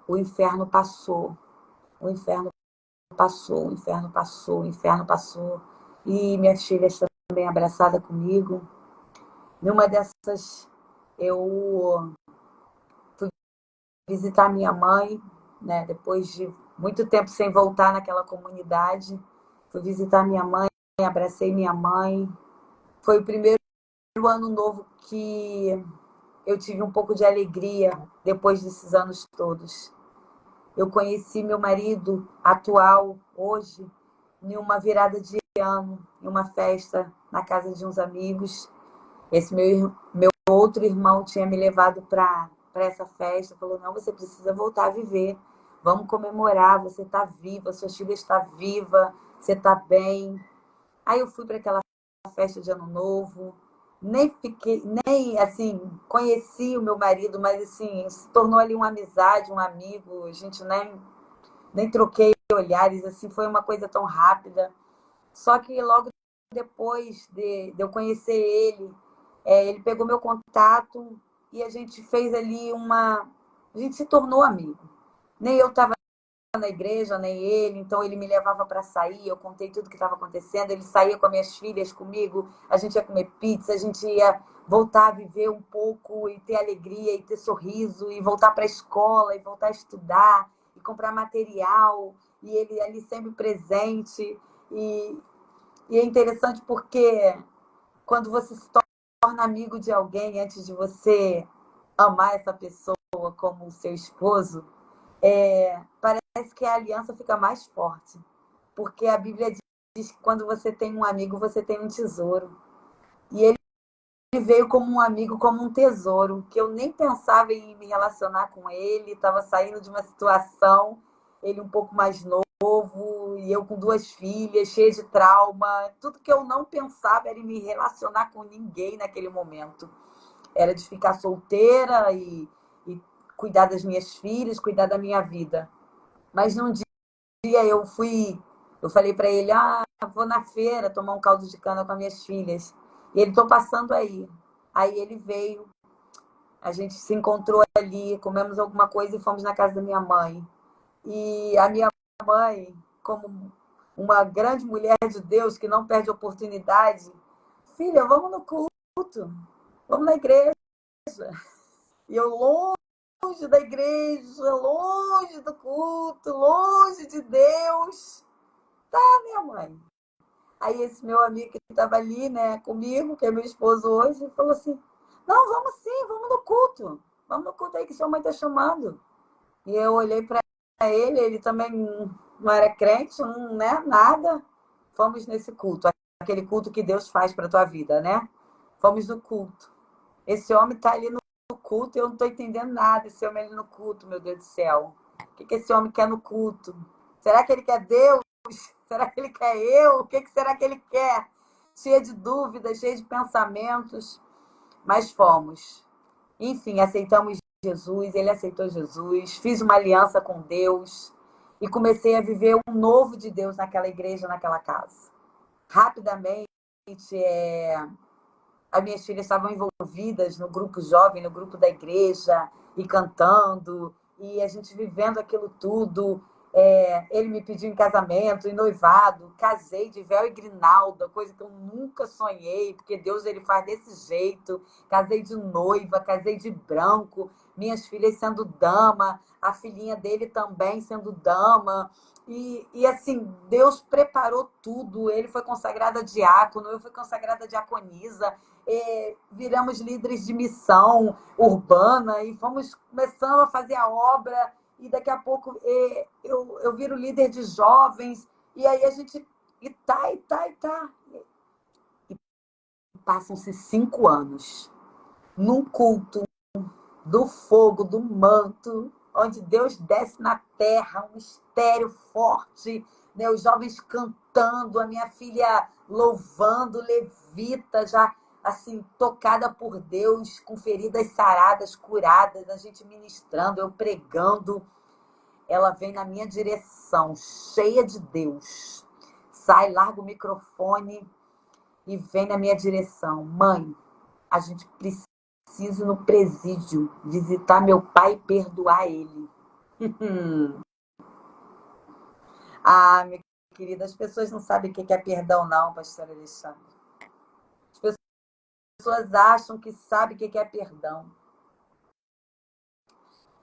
o inferno passou, o inferno passou, o inferno passou, o inferno passou. E minhas filhas também abraçadas comigo. Numa dessas, eu fui visitar minha mãe, né, depois de muito tempo sem voltar naquela comunidade. Fui visitar minha mãe, abracei minha mãe. Foi o primeiro ano novo que eu tive um pouco de alegria depois desses anos todos. Eu conheci meu marido atual, hoje, em uma virada de ano, em uma festa na casa de uns amigos. Esse meu outro irmão tinha me levado para essa festa, falou, não, você precisa voltar a viver, vamos comemorar, você está viva, sua filha está viva, você está bem. Aí eu fui para aquela festa de ano novo, nem assim, conheci o meu marido, mas assim, se tornou ali uma amizade, um amigo, a gente nem troquei olhares, assim, foi uma coisa tão rápida. Só que logo depois de eu conhecer ele, Ele pegou meu contato e a gente fez ali a gente se tornou amigo. Nem eu estava na igreja, nem ele, então ele me levava para sair, eu contei tudo que estava acontecendo, ele saía com as minhas filhas comigo, a gente ia comer pizza, a gente ia voltar a viver um pouco e ter alegria e ter sorriso e voltar para a escola e voltar a estudar e comprar material e ele ali sempre presente e é interessante porque quando você se torna amigo de alguém antes de você amar essa pessoa como o seu esposo, parece que a aliança fica mais forte. Porque a Bíblia diz que quando você tem um amigo, você tem um tesouro. E ele veio como um amigo, como um tesouro, que eu nem pensava em me relacionar com ele, estava saindo de uma situação, ele um pouco mais novo, e eu com 2 filhas, cheia de trauma. Tudo que eu não pensava era em me relacionar com ninguém naquele momento. Era de ficar solteira e cuidar das minhas filhas, cuidar da minha vida. Mas num dia eu falei para ele, vou na feira tomar um caldo de cana com as minhas filhas. E ele, tô passando aí. Aí ele veio, a gente se encontrou ali, comemos alguma coisa e fomos na casa da minha mãe. E a minha mãe, como uma grande mulher de Deus que não perde oportunidade, filha, vamos no culto, vamos na igreja. E eu longe da igreja, longe do culto, longe de Deus. Minha mãe. Aí esse meu amigo que estava ali, né, comigo, que é meu esposo hoje, falou assim, não, vamos sim, vamos no culto. Vamos no culto aí que sua mãe está chamando. E eu olhei para ele também não era crente, não, né, nada. Fomos nesse culto, aquele culto que Deus faz para a tua vida, né? Fomos no culto. Esse homem está ali no culto e eu não estou entendendo nada, esse homem ali no culto, meu Deus do céu. O que esse homem quer no culto? Será que ele quer Deus? Será que ele quer eu? O que será que ele quer? Cheia de dúvidas, cheia de pensamentos. Mas fomos. Enfim, aceitamos Jesus, ele aceitou Jesus, fiz uma aliança com Deus e comecei a viver um novo de Deus naquela igreja, naquela casa. Rapidamente, as minhas filhas estavam envolvidas no grupo jovem, no grupo da igreja, e cantando, e a gente vivendo aquilo tudo. Ele me pediu em casamento, em noivado, casei de véu e grinalda, coisa que eu nunca sonhei, porque Deus ele faz desse jeito. Casei de noiva, casei de branco, minhas filhas sendo dama, a filhinha dele também sendo dama. E assim, Deus preparou tudo. Ele foi consagrado a diácono, eu fui consagrada a diaconisa. Viramos líderes de missão urbana e fomos começando a fazer a obra. E daqui a pouco eu viro líder de jovens. E aí a gente. E tá. E passam-se 5 anos num culto do fogo, do manto, onde Deus desce na terra, um mistério forte, né? Os jovens cantando, a minha filha louvando, levita, já assim, tocada por Deus, com feridas saradas, curadas, a gente ministrando, eu pregando. Ela vem na minha direção, cheia de Deus. Sai, larga o microfone e vem na minha direção. Mãe, a gente precisa ir no presídio visitar meu pai e perdoar ele. Minha querida, as pessoas não sabem o que é perdão, não, pastor Alexandre. As pessoas acham que sabem o que é perdão.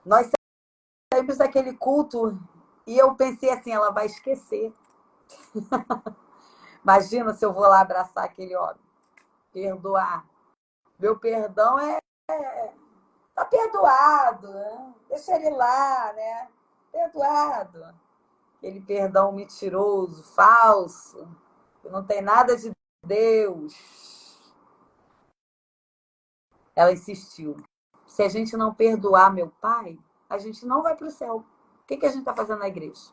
Nós saímos daquele culto e eu pensei assim, ela vai esquecer. Imagina se eu vou lá abraçar aquele homem, perdoar. Meu perdão tá perdoado, né? Deixa ele lá, né? Perdoado. Aquele perdão mentiroso, falso, que não tem nada de Deus. Ela insistiu. Se a gente não perdoar meu pai, a gente não vai para o céu. O que a gente está fazendo na igreja?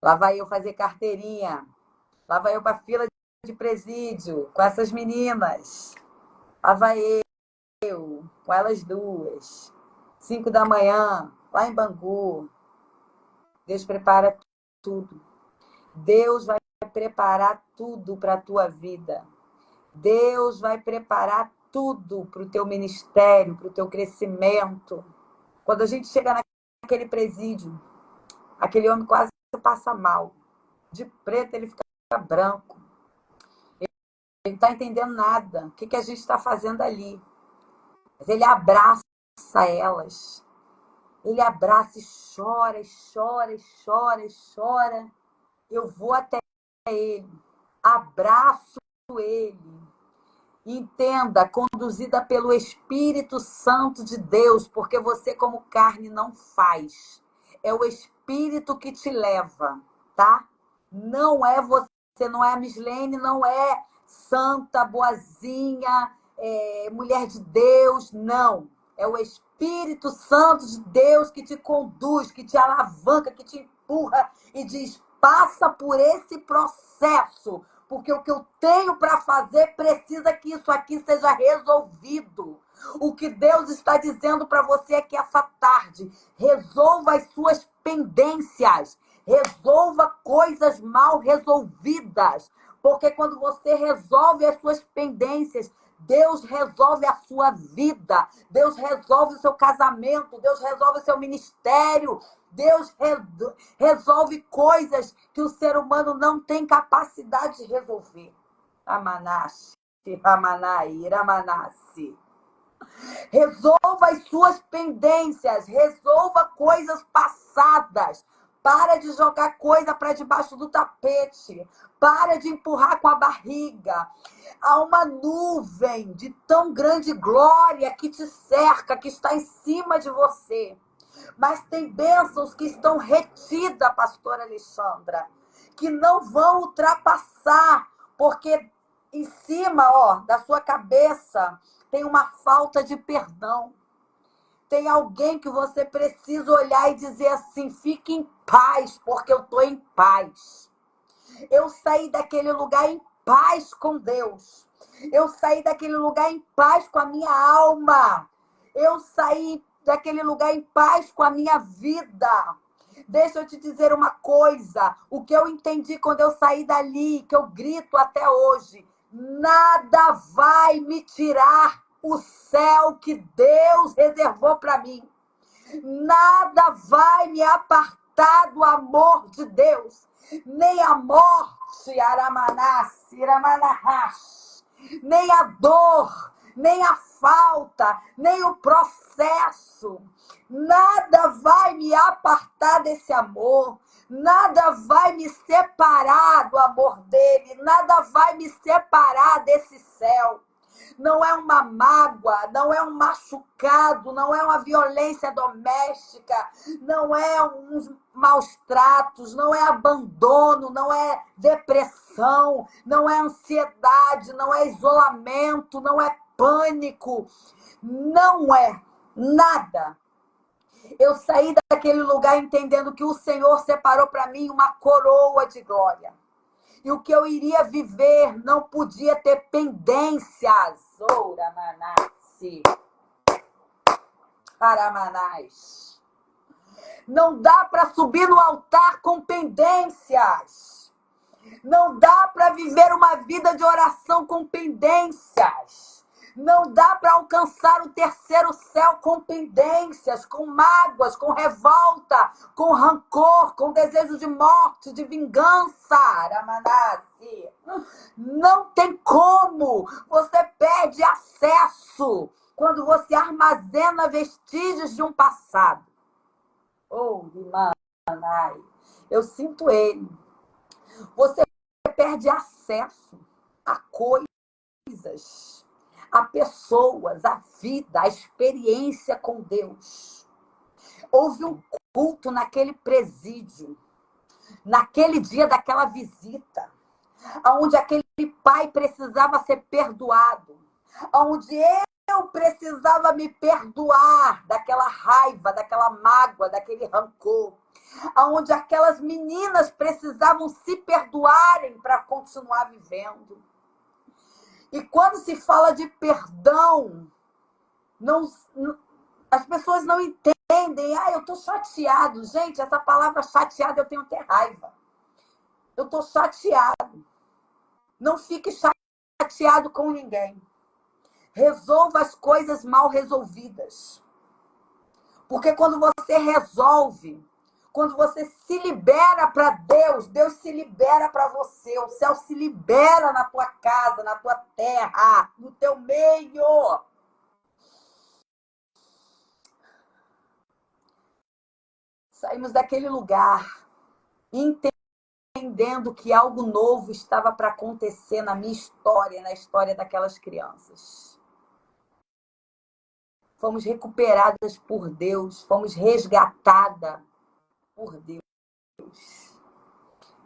Lá vai eu fazer carteirinha. Lá vai eu para a fila de presídio com essas meninas. Lá vai eu com elas duas. 5 da manhã, lá em Bangu. Deus prepara tudo. Deus vai preparar tudo para a tua vida. Deus vai preparar tudo para o teu ministério, para o teu crescimento. Quando a gente chega naquele presídio, aquele homem quase passa mal. De preto ele fica branco. Ele não está entendendo nada. O que a gente está fazendo ali? Mas ele abraça elas. Ele abraça e chora, e chora, e chora, e chora. Eu vou até ele, abraço ele. Entenda, conduzida pelo Espírito Santo de Deus, porque você como carne não faz. É o Espírito que te leva, tá? Não é você, não é a Mislene, não é santa, boazinha, mulher de Deus, não. É o Espírito Santo de Deus que te conduz, que te alavanca, que te empurra e diz, passa por esse processo, porque o que eu tenho para fazer precisa que isso aqui seja resolvido. O que Deus está dizendo para você é que essa tarde resolva as suas pendências, resolva coisas mal resolvidas, porque quando você resolve as suas pendências, Deus resolve a sua vida, Deus resolve o seu casamento, Deus resolve o seu ministério, Deus resolve coisas que o ser humano não tem capacidade de resolver. Amanashi, Ramanai, Ramanasi. Resolva as suas pendências, resolva coisas passadas. Para de jogar coisa para debaixo do tapete. Para de empurrar com a barriga. Há uma nuvem de tão grande glória que te cerca, que está em cima de você. Mas tem bênçãos que estão retidas, pastora Alexandra, que não vão ultrapassar, porque em cima, da sua cabeça tem uma falta de perdão. Tem alguém que você precisa olhar e dizer assim, fique em paz, porque eu estou em paz. Eu saí daquele lugar em paz com Deus. Eu saí daquele lugar em paz com a minha alma. Eu saí daquele lugar em paz com a minha vida. Deixa eu te dizer uma coisa. O que eu entendi quando eu saí dali, que eu grito até hoje, nada vai me tirar o céu que Deus reservou para mim. Nada vai me apartar do amor de Deus. Nem a morte, Aramanassi, Ramanahash, nem a dor, nem a falta, nem o processo. Nada vai me apartar desse amor. Nada vai me separar do amor dele. Nada vai me separar desse céu. Não é uma mágoa, não é um machucado, não é uma violência doméstica, não é uns maus tratos, não é abandono, não é depressão, não é ansiedade, não é isolamento, não é pânico, não é nada. Eu saí daquele lugar entendendo que o Senhor separou para mim uma coroa de glória. E o que eu iria viver não podia ter pendências. Oura Manassi. Aramanás. Não dá para subir no altar com pendências. Não dá para viver uma vida de oração com pendências. Não dá para alcançar o terceiro céu com pendências, com mágoas, com revolta, com rancor, com desejo de morte, de vingança. Aramanassi. Não tem como. Você perde acesso quando você armazena vestígios de um passado. Manai. Eu sinto ele. Você perde acesso a coisas, a pessoas, a vida, a experiência com Deus. Houve um culto naquele presídio, naquele dia daquela visita, onde aquele pai precisava ser perdoado, onde eu precisava me perdoar daquela raiva, daquela mágoa, daquele rancor, onde aquelas meninas precisavam se perdoarem para continuar vivendo. E quando se fala de perdão, as pessoas não entendem. Eu estou chateado. Gente, essa palavra chateado, eu tenho até raiva. Eu estou chateado. Não fique chateado com ninguém. Resolva as coisas mal resolvidas. Porque quando você resolve, quando você se libera para Deus, Deus se libera para você. O céu se libera na tua casa, na tua terra, no teu meio. Saímos daquele lugar, entendendo que algo novo estava para acontecer na minha história, na história daquelas crianças. Fomos recuperadas por Deus, fomos resgatadas por Deus.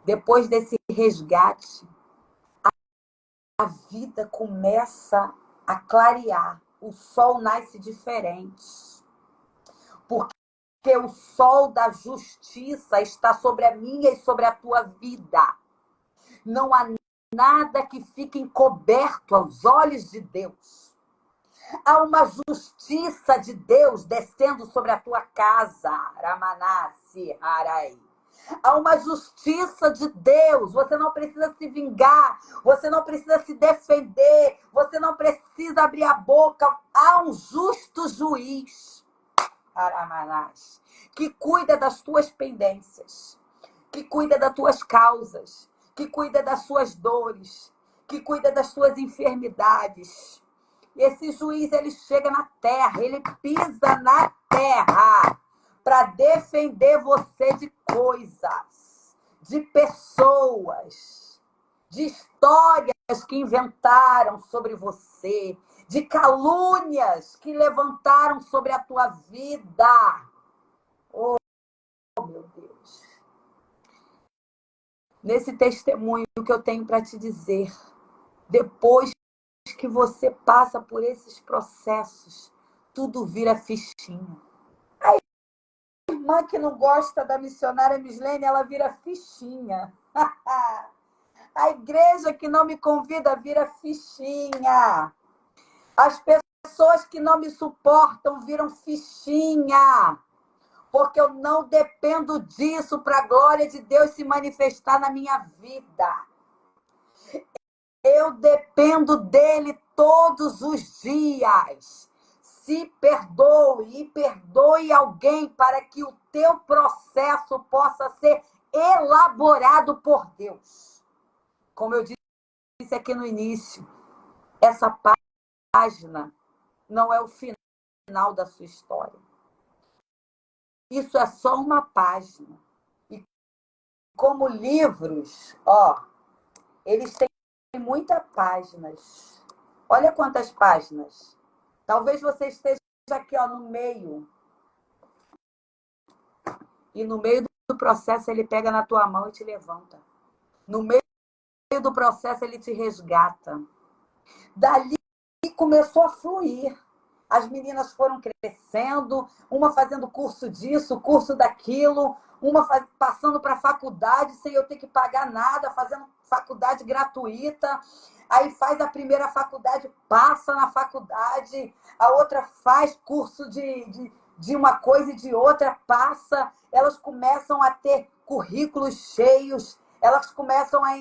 Depois desse resgate, a vida começa a clarear. O sol nasce diferente. Porque o sol da justiça está sobre a minha e sobre a tua vida. Não há nada que fique encoberto aos olhos de Deus. Há uma justiça de Deus descendo sobre a tua casa. Ramanassi, Harai. Há uma justiça de Deus. Você não precisa se vingar. Você não precisa se defender. Você não precisa abrir a boca. Há um justo juiz, Aramanás, que cuida das tuas pendências, que cuida das tuas causas, que cuida das suas dores, que cuida das suas enfermidades. Esse juiz, ele chega na terra, ele pisa na terra para defender você de coisas, de pessoas, de histórias que inventaram sobre você, de calúnias que levantaram sobre a tua vida. Oh, meu Deus. Nesse testemunho que eu tenho para te dizer, depois que você passa por esses processos, tudo vira fichinha. A irmã que não gosta da missionária Mislene, ela vira fichinha. A igreja que não me convida vira fichinha. As pessoas que não me suportam viram fichinha. Porque eu não dependo disso para a glória de Deus se manifestar na minha vida. Eu dependo dele todos os dias. Se perdoe e perdoe alguém para que o teu processo possa ser elaborado por Deus. Como eu disse aqui no início, essa página não é o final da sua história. Isso é só uma página. E como livros, eles têm muitas páginas. Olha quantas páginas. Talvez você esteja aqui, no meio. E no meio do processo ele pega na tua mão e te levanta. No meio do processo ele te resgata. Dali começou a fluir. As meninas foram crescendo, uma fazendo curso disso, curso daquilo, uma passando para a faculdade sem eu ter que pagar nada, fazendo faculdade gratuita. Aí faz a primeira faculdade, passa na faculdade, a outra faz curso de uma coisa e de outra, passa. Elas começam a ter currículos cheios, elas começam a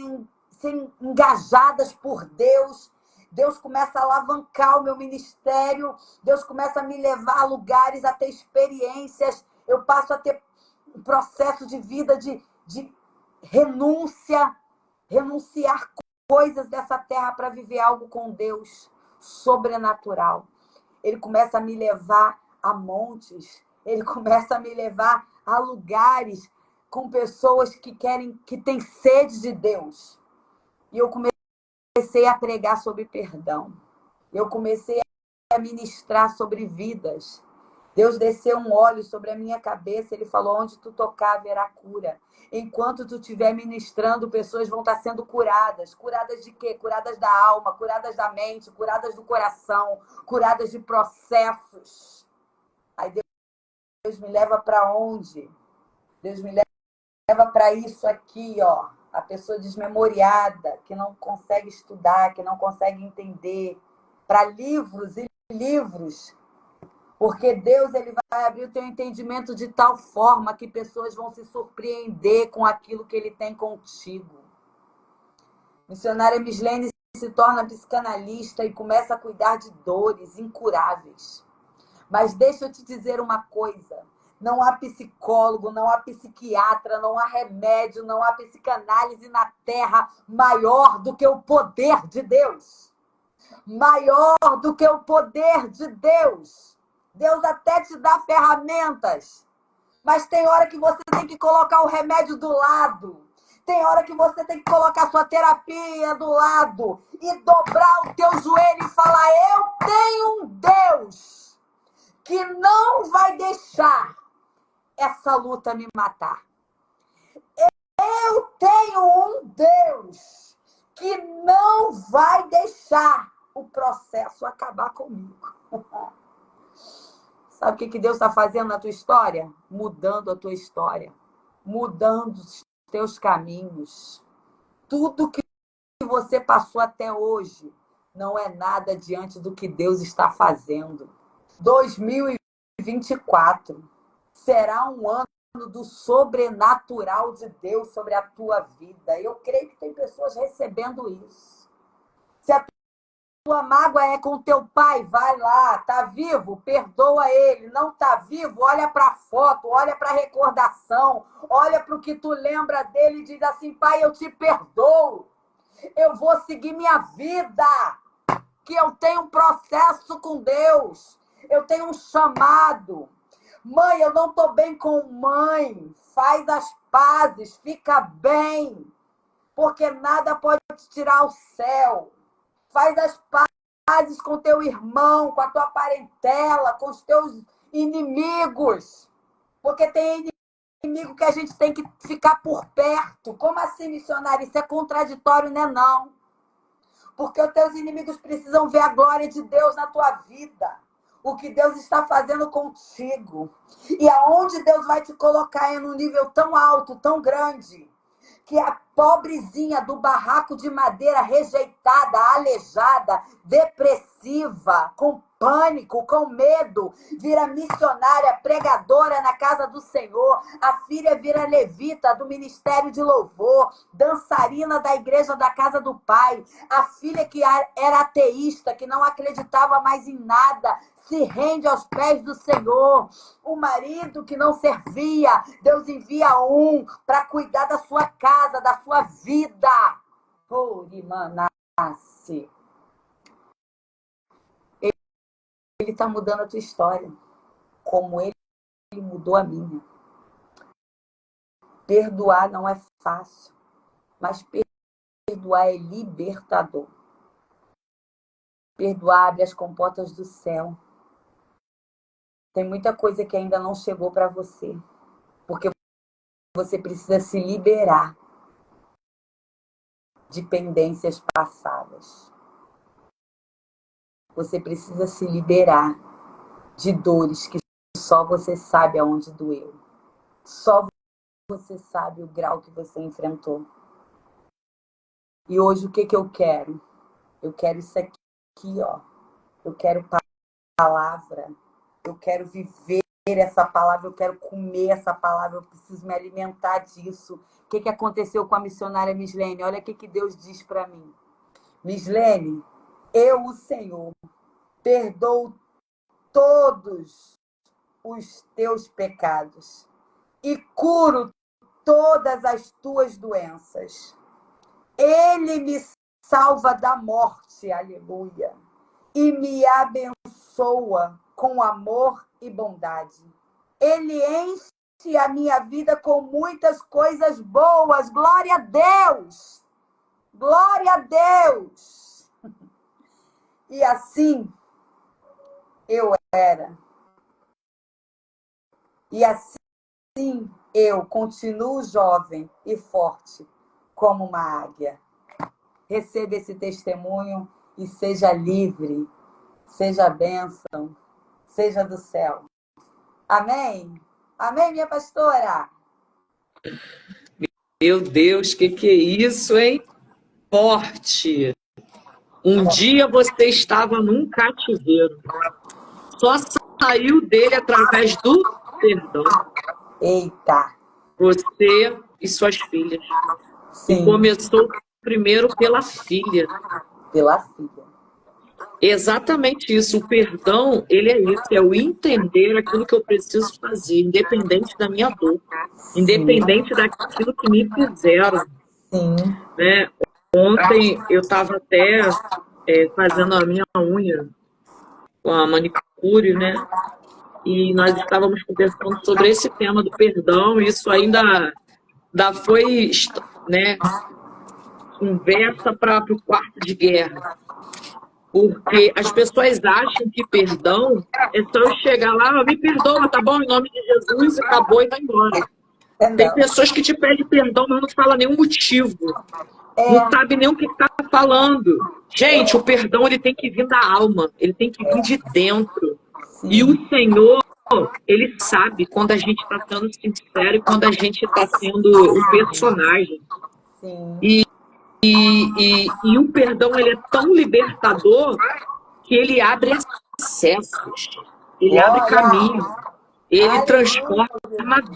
ser engajadas por Deus. Deus começa a alavancar o meu ministério. Deus começa a me levar a lugares, a ter experiências. Eu passo a ter um processo de vida de renúncia. Renunciar coisas dessa terra para viver algo com Deus sobrenatural. Ele começa a me levar a montes. Ele começa a me levar a lugares com pessoas que têm sede de Deus. E eu comecei a pregar sobre perdão. Eu comecei a ministrar sobre vidas. Deus desceu um óleo sobre a minha cabeça. Ele falou, onde tu tocar haverá cura. Enquanto tu estiver ministrando, pessoas vão estar sendo curadas. Curadas de quê? Curadas da alma, curadas da mente, curadas do coração, curadas de processos. Aí Deus me leva para onde? Deus me leva para isso aqui, a pessoa desmemoriada, que não consegue estudar, que não consegue entender, para livros e livros, porque Deus ele vai abrir o teu entendimento de tal forma que pessoas vão se surpreender com aquilo que ele tem contigo. Missionária Mislene se torna psicanalista e começa a cuidar de dores incuráveis. Mas deixa eu te dizer uma coisa. Não há psicólogo, não há psiquiatra, não há remédio, não há psicanálise na Terra maior do que o poder de Deus. Maior do que o poder de Deus. Deus até te dá ferramentas, mas tem hora que você tem que colocar o remédio do lado. Tem hora que você tem que colocar a sua terapia do lado e dobrar o teu joelho e falar: eu tenho um Deus que não vai deixar essa luta me matar. Eu tenho um Deus que não vai deixar o processo acabar comigo. Sabe o que Deus está fazendo na tua história? Mudando a tua história. Mudando os teus caminhos. Tudo que você passou até hoje não é nada diante do que Deus está fazendo. 2024 será um ano do sobrenatural de Deus sobre a tua vida. Eu creio que tem pessoas recebendo isso. Se a tua mágoa é com teu pai, vai lá, tá vivo, perdoa ele. Não tá vivo, olha para a foto, olha para a recordação, olha para o que tu lembra dele e diz assim: pai, eu te perdoo, eu vou seguir minha vida, que eu tenho um processo com Deus, eu tenho um chamado. Mãe, eu não tô bem com mãe, faz as pazes, fica bem, porque nada pode te tirar o céu. Faz as pazes com teu irmão, com a tua parentela, com os teus inimigos. Porque tem inimigo que a gente tem que ficar por perto. Como assim, missionário? Isso é contraditório, né? Não. Porque os teus inimigos precisam ver a glória de Deus na tua vida. O que Deus está fazendo contigo. E aonde Deus vai te colocar é num nível tão alto, tão grande, que a pobrezinha do barraco de madeira, rejeitada, aleijada, depressiva, com pânico, com medo, vira missionária, pregadora na casa do Senhor. A filha vira levita do ministério de louvor, dançarina da igreja da casa do pai. A filha que era ateísta, que não acreditava mais em nada, se rende aos pés do Senhor. O marido que não servia, Deus envia um para cuidar da sua casa, da sua vida. Orimanasse. Ele está mudando a tua história, como ele mudou a minha. Perdoar não é fácil, mas perdoar é libertador. Perdoar abre as comportas do céu. Tem muita coisa que ainda não chegou para você, porque você precisa se liberar de pendências passadas. Você precisa se liberar de dores que só você sabe aonde doeu. Só você sabe o grau que você enfrentou. E hoje o que eu quero? Eu quero isso aqui, ó. Eu quero palavra. Eu quero viver essa palavra, eu quero comer essa palavra, eu preciso me alimentar disso. O que aconteceu com a missionária Mislene? Olha o que Deus diz para mim. Mislene, eu, o Senhor, perdoo todos os teus pecados e curo todas as tuas doenças. Ele me salva da morte, aleluia, e me abençoa com amor e bondade. Ele enche a minha vida com muitas coisas boas. Glória a Deus! Glória a Deus! E assim eu era. E assim eu continuo jovem e forte como uma águia. Receba esse testemunho e seja livre, seja bênção, seja do céu. Amém? Amém, minha pastora? Meu Deus, que é isso, hein? Forte. Um dia você estava num cativeiro. Só saiu dele através do perdão. Eita. Você e suas filhas. Sim. E começou primeiro pela filha. pela filha. Exatamente isso. O perdão, ele é isso, é o entender aquilo que eu preciso fazer, independente da minha dor, independente daquilo que me fizeram. Sim. Né? Ontem eu estava até fazendo a minha unha com a manicure, né? E nós estávamos conversando sobre esse tema do perdão, e isso ainda foi, né, conversa para o quarto de guerra. Porque as pessoas acham que perdão é só eu chegar lá, me perdoa, tá bom? Em nome de Jesus, acabou e vai embora. Tem pessoas que te pedem perdão, mas não falam nenhum motivo. Não sabe nem o que está falando. Gente, o perdão ele tem que vir da alma, ele tem que vir de dentro. Sim. E o Senhor, ele sabe quando a gente está sendo sincero e quando a gente está sendo um personagem. Sim. E o perdão ele é tão libertador que ele abre acessos, ele abre caminho, ele transforma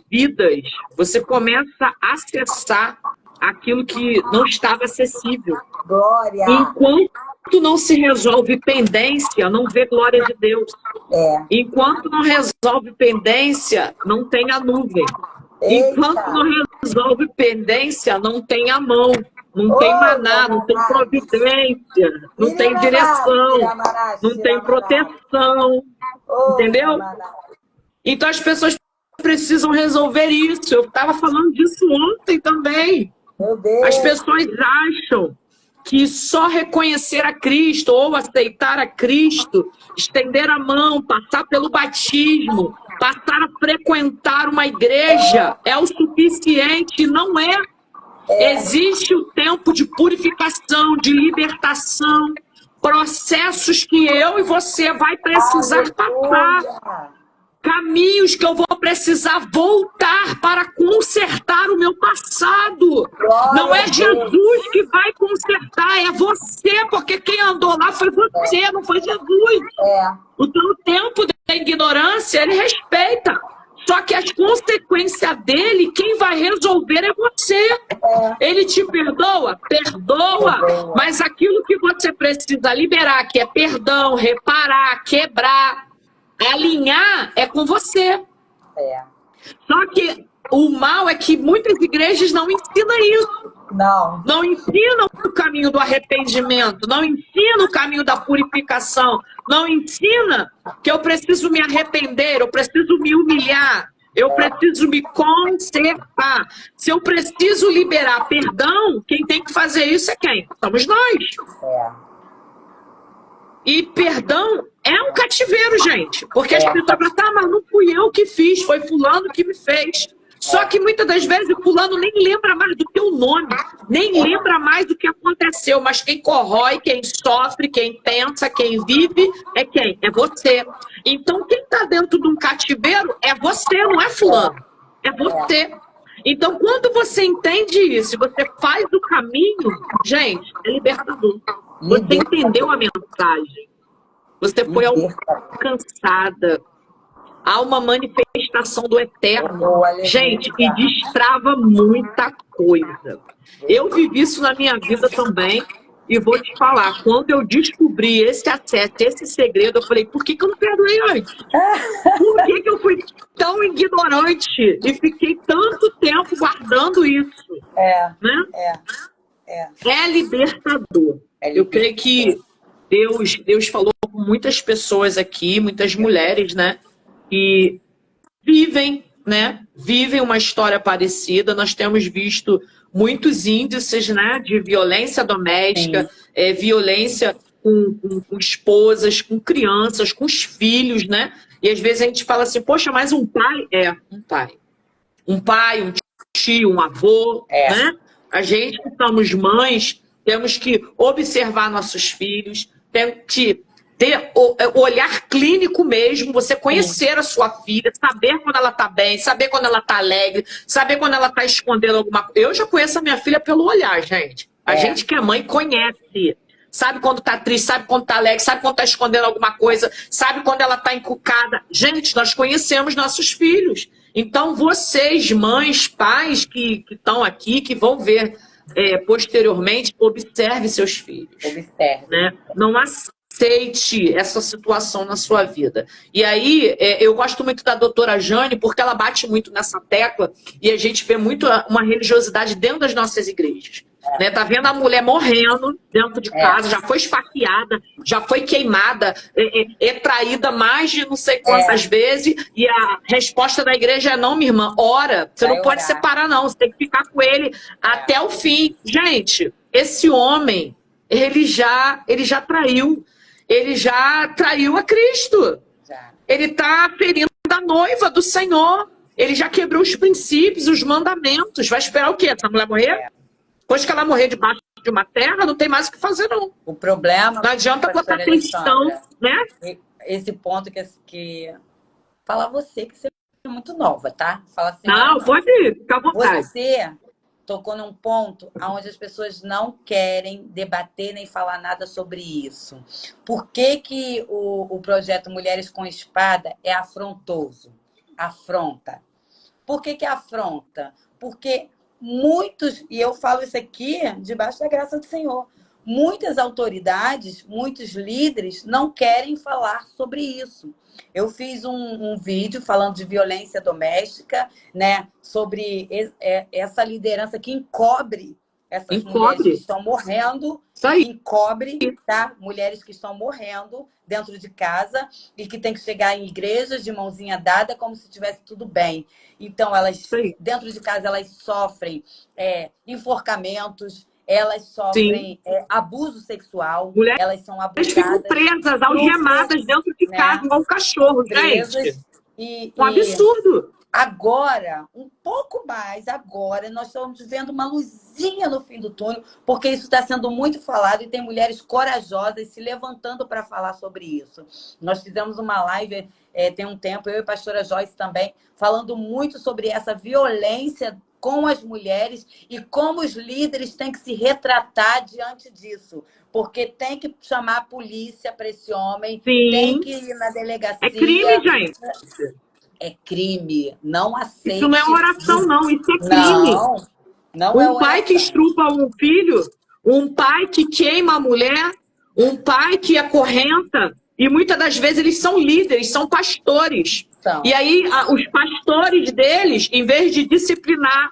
vidas. Você começa a acessar aquilo que não estava acessível. Glória. Enquanto não se resolve pendência, não vê glória de Deus. Enquanto não resolve pendência, não tem a nuvem. Enquanto não resolve pendência, não tem a mão. Não tem maná, não tem providência, não tem direção, não tem proteção, entendeu? Então as pessoas precisam resolver isso. Eu estava falando disso ontem também. As pessoas acham que só reconhecer a Cristo ou aceitar a Cristo, estender a mão, passar pelo batismo, passar a frequentar uma igreja é o suficiente. Não é. Existe o tempo de purificação, de libertação, processos que eu e você vai precisar passar, caminhos que eu vou precisar voltar para consertar o meu passado. Não é Jesus que vai consertar, é você, porque quem andou lá foi você, não foi Jesus. Então o tempo da ignorância, ele respeita. Só que as consequências dele, quem vai resolver é você. Ele te perdoa? Perdoa. Mas aquilo que você precisa liberar, que é perdão, reparar, quebrar, alinhar, é com você. Só que o mal é que muitas igrejas não ensinam isso. Não ensinam o caminho do arrependimento, não ensinam o caminho da purificação, não ensina que eu preciso me arrepender, eu preciso me humilhar, eu preciso me consertar. Se eu preciso liberar perdão, quem tem que fazer isso é quem? Somos nós. E perdão é um cativeiro, gente, porque as pessoas falam, tá, mas não fui eu que fiz, foi fulano que me fez. Só que muitas das vezes o fulano nem lembra mais do teu nome, nem lembra mais do que aconteceu, mas quem corrói, quem sofre, quem pensa, quem vive, é quem? É você. Então quem está dentro de um cativeiro é você, não é fulano, é você. Então quando você entende isso, você faz o caminho, gente, é libertador. Você entendeu a mensagem, você foi alcançada. Há uma manifestação do eterno. Gente, e destrava muita coisa. Eu vivi isso na minha vida também. E vou te falar, quando eu descobri esse acesso, esse segredo, eu falei, por que eu não perdoei antes? Por que eu fui tão ignorante e fiquei tanto tempo guardando isso? Né? É libertador. Eu creio que Deus falou com muitas pessoas aqui, muitas mulheres, né? Que vivem, né? Vivem uma história parecida. Nós temos visto muitos índices, né? De violência doméstica, violência com esposas, com crianças, com os filhos, né? E às vezes a gente fala assim, poxa, mas um pai um pai. Um pai, um tio, um avô, né? A gente que somos mães, temos que observar nossos filhos, temos que ter o olhar clínico mesmo, você conhecer a sua filha, saber quando ela está bem, saber quando ela está alegre, saber quando ela está escondendo alguma coisa. Eu já conheço a minha filha pelo olhar, gente. A gente que é mãe conhece. Sabe quando está triste, sabe quando está alegre, sabe quando está escondendo alguma coisa, sabe quando ela está encucada. Gente, nós conhecemos nossos filhos. Então, vocês, mães, pais que estão aqui, que vão ver posteriormente, observe seus filhos. Observe. Né? Não aceite essa situação na sua vida. E aí, eu gosto muito da doutora Jane, porque ela bate muito nessa tecla, e a gente vê muito uma religiosidade dentro das nossas igrejas. Né? Tá vendo a mulher morrendo dentro de casa, já foi esfaqueada, já foi queimada, traída mais de não sei quantas vezes, e a resposta da igreja é: não, minha irmã, ora, você não pode separar não, você tem que ficar com ele até o fim. Gente, esse homem, ele já traiu, ele já traiu a Cristo, ele está ferindo a noiva do Senhor, ele já quebrou os princípios, os mandamentos. Vai esperar o quê? Essa mulher morrer? Depois que ela morrer debaixo de uma terra, não tem mais o que fazer, não. O problema... Não adianta botar atenção, né? Esse ponto que... Fala você, que você é muito nova, tá? Fala assim... Não, pode ficar à vontade. Você tocou num ponto onde as pessoas não querem debater nem falar nada sobre isso. Por que o projeto Mulheres com Espada é afrontoso? Afronta. Por que afronta? Porque... muitos, e eu falo isso aqui debaixo da graça do Senhor, muitas autoridades, muitos líderes não querem falar sobre isso. Eu fiz um vídeo falando de violência doméstica, né, sobre essa liderança que encobre essas mulheres que estão morrendo, encobre, tá? Mulheres que estão morrendo dentro de casa e que tem que chegar em igrejas de mãozinha dada como se tivesse tudo bem. Então, elas dentro de casa, elas sofrem enforcamentos, elas sofrem abuso sexual, elas são abusadas. Elas ficam presas, algemadas dentro de casa, igual um cachorro, gente. Um absurdo. Agora, um pouco mais, agora, nós estamos vendo uma luzinha no fim do túnel, porque isso está sendo muito falado e tem mulheres corajosas se levantando para falar sobre isso. Nós fizemos uma live tem um tempo, eu e a pastora Joyce também, falando muito sobre essa violência com as mulheres e como os líderes têm que se retratar diante disso. Porque tem que chamar a polícia para esse homem, tem que ir na delegacia. É crime, gente. É crime, não aceite. Isso não é oração, não, isso é crime. Não é oração. Um pai que estrupa um filho, um pai que queima a mulher, um pai que acorrenta, e muitas das vezes eles são líderes, são pastores. E aí os pastores deles, em vez de disciplinar,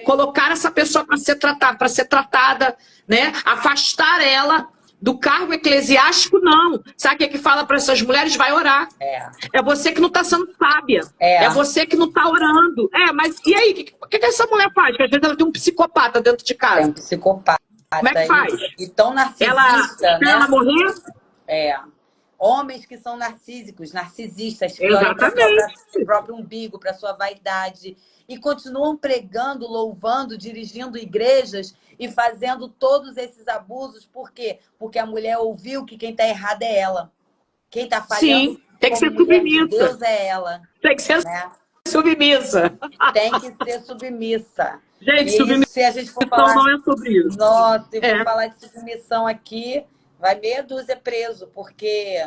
colocar essa pessoa para ser tratada, né? Afastar ela do cargo eclesiástico, não. Sabe o que fala para essas mulheres? Vai orar. É você que não está sendo sábia. É você que não está orando. Mas e aí? O que essa mulher faz? Porque às vezes ela tem um psicopata dentro de casa. Tem um psicopata. Como é que faz? E tão narcisista, né? Ela morrer? Homens que são narcisistas, que olham para o seu próprio umbigo, para sua vaidade, e continuam pregando, louvando, dirigindo igrejas e fazendo todos esses abusos. Por quê? Porque a mulher ouviu que quem está errada é ela. Quem está falhando, tem que ser submissa. De Deus é ela. Tem que ser submissa. Tem que ser submissa. Gente, submissão se a gente for falar... não é sobre isso. Nossa, se for falar de submissão aqui, vai meia dúzia preso, porque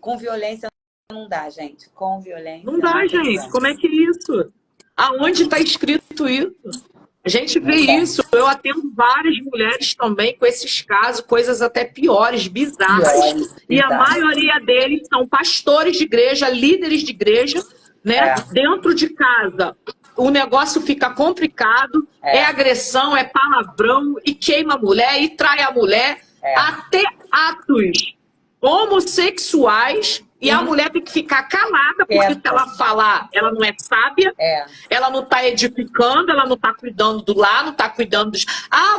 com violência não dá, gente. Com violência não dá, gente. Como é que é isso? Aonde está escrito isso? A gente vê isso. Eu atendo várias mulheres também com esses casos, coisas até piores, bizarras. E a maioria deles são pastores de igreja, líderes de igreja, né? Dentro de casa. O negócio fica complicado, é agressão, é palavrão, e queima a mulher, e trai a mulher. Até atos homossexuais, e a mulher tem que ficar calada, porque se ela falar, ela não é sábia, ela não está edificando, ela não está cuidando do lar, não está cuidando dos...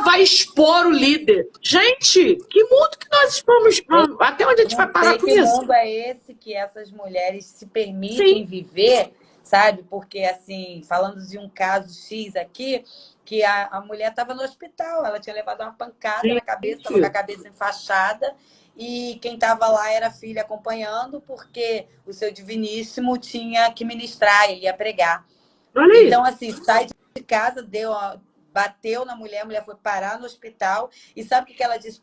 vai expor o líder. Gente, que mundo que nós estamos... Até onde a gente vai parar com isso? Que mundo é esse que essas mulheres se permitem viver, sabe? Porque, assim, falando de um caso X aqui, que a mulher estava no hospital, ela tinha levado uma pancada na cabeça, estava com a cabeça enfaixada, e quem estava lá era a filha acompanhando, porque o seu diviníssimo tinha que ministrar, ele ia pregar. Então, assim, sai de casa, bateu na mulher, a mulher foi parar no hospital, e sabe o que ela disse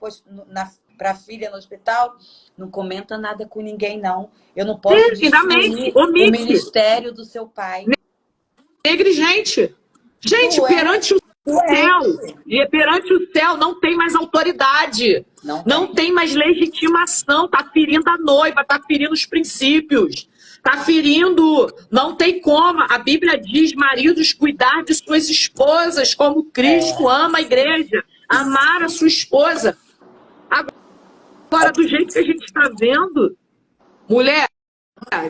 para a filha no hospital? Não comenta nada com ninguém, não. Eu não posso destruir o ministério do seu pai. Negligente. Gente, perante o céu. E perante o céu não tem mais autoridade. Não tem mais legitimação. Está ferindo a noiva, está ferindo os princípios. Está ferindo. Não tem como. A Bíblia diz, maridos, cuidar de suas esposas, como Cristo ama a igreja. Amar a sua esposa. Agora, do jeito que a gente está vendo, mulher,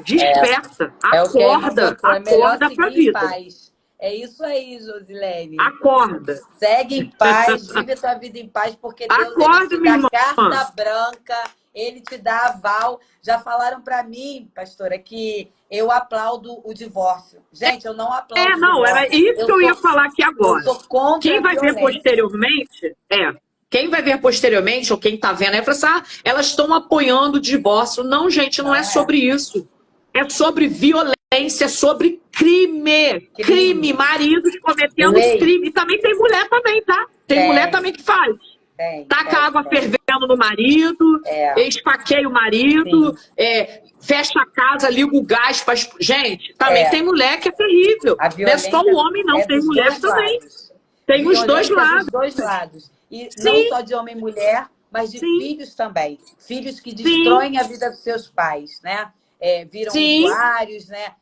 desperta, acorda para a vida. Paz. É isso aí, Josilene. Acorda. Segue em paz, vive a tua vida em paz, porque Deus Acorda, ele te dá carta branca, ele te dá aval. Já falaram para mim, pastora, que eu aplaudo o divórcio. Gente, eu não aplaudo o divórcio. Era isso que eu ia falar aqui agora. Eu sou contra quem vai ver posteriormente, quem vai ver posteriormente, ou quem está vendo, vai falar assim, elas estão apoiando o divórcio. Não, gente, não é sobre isso. É sobre violência, é sobre crime. Maridos cometendo crime. E também tem mulher também, tá? Tem mulher também que faz. Taca água fervendo no marido, esfaqueia o marido, fecha a casa, liga o gás para... Gente, também tem mulher que é terrível. Não é só o homem, não. Tem mulher também. Tem os dois lados. E não só de homem e mulher, mas de filhos também. Filhos que destroem a vida dos seus pais, né? Viram usuários, né?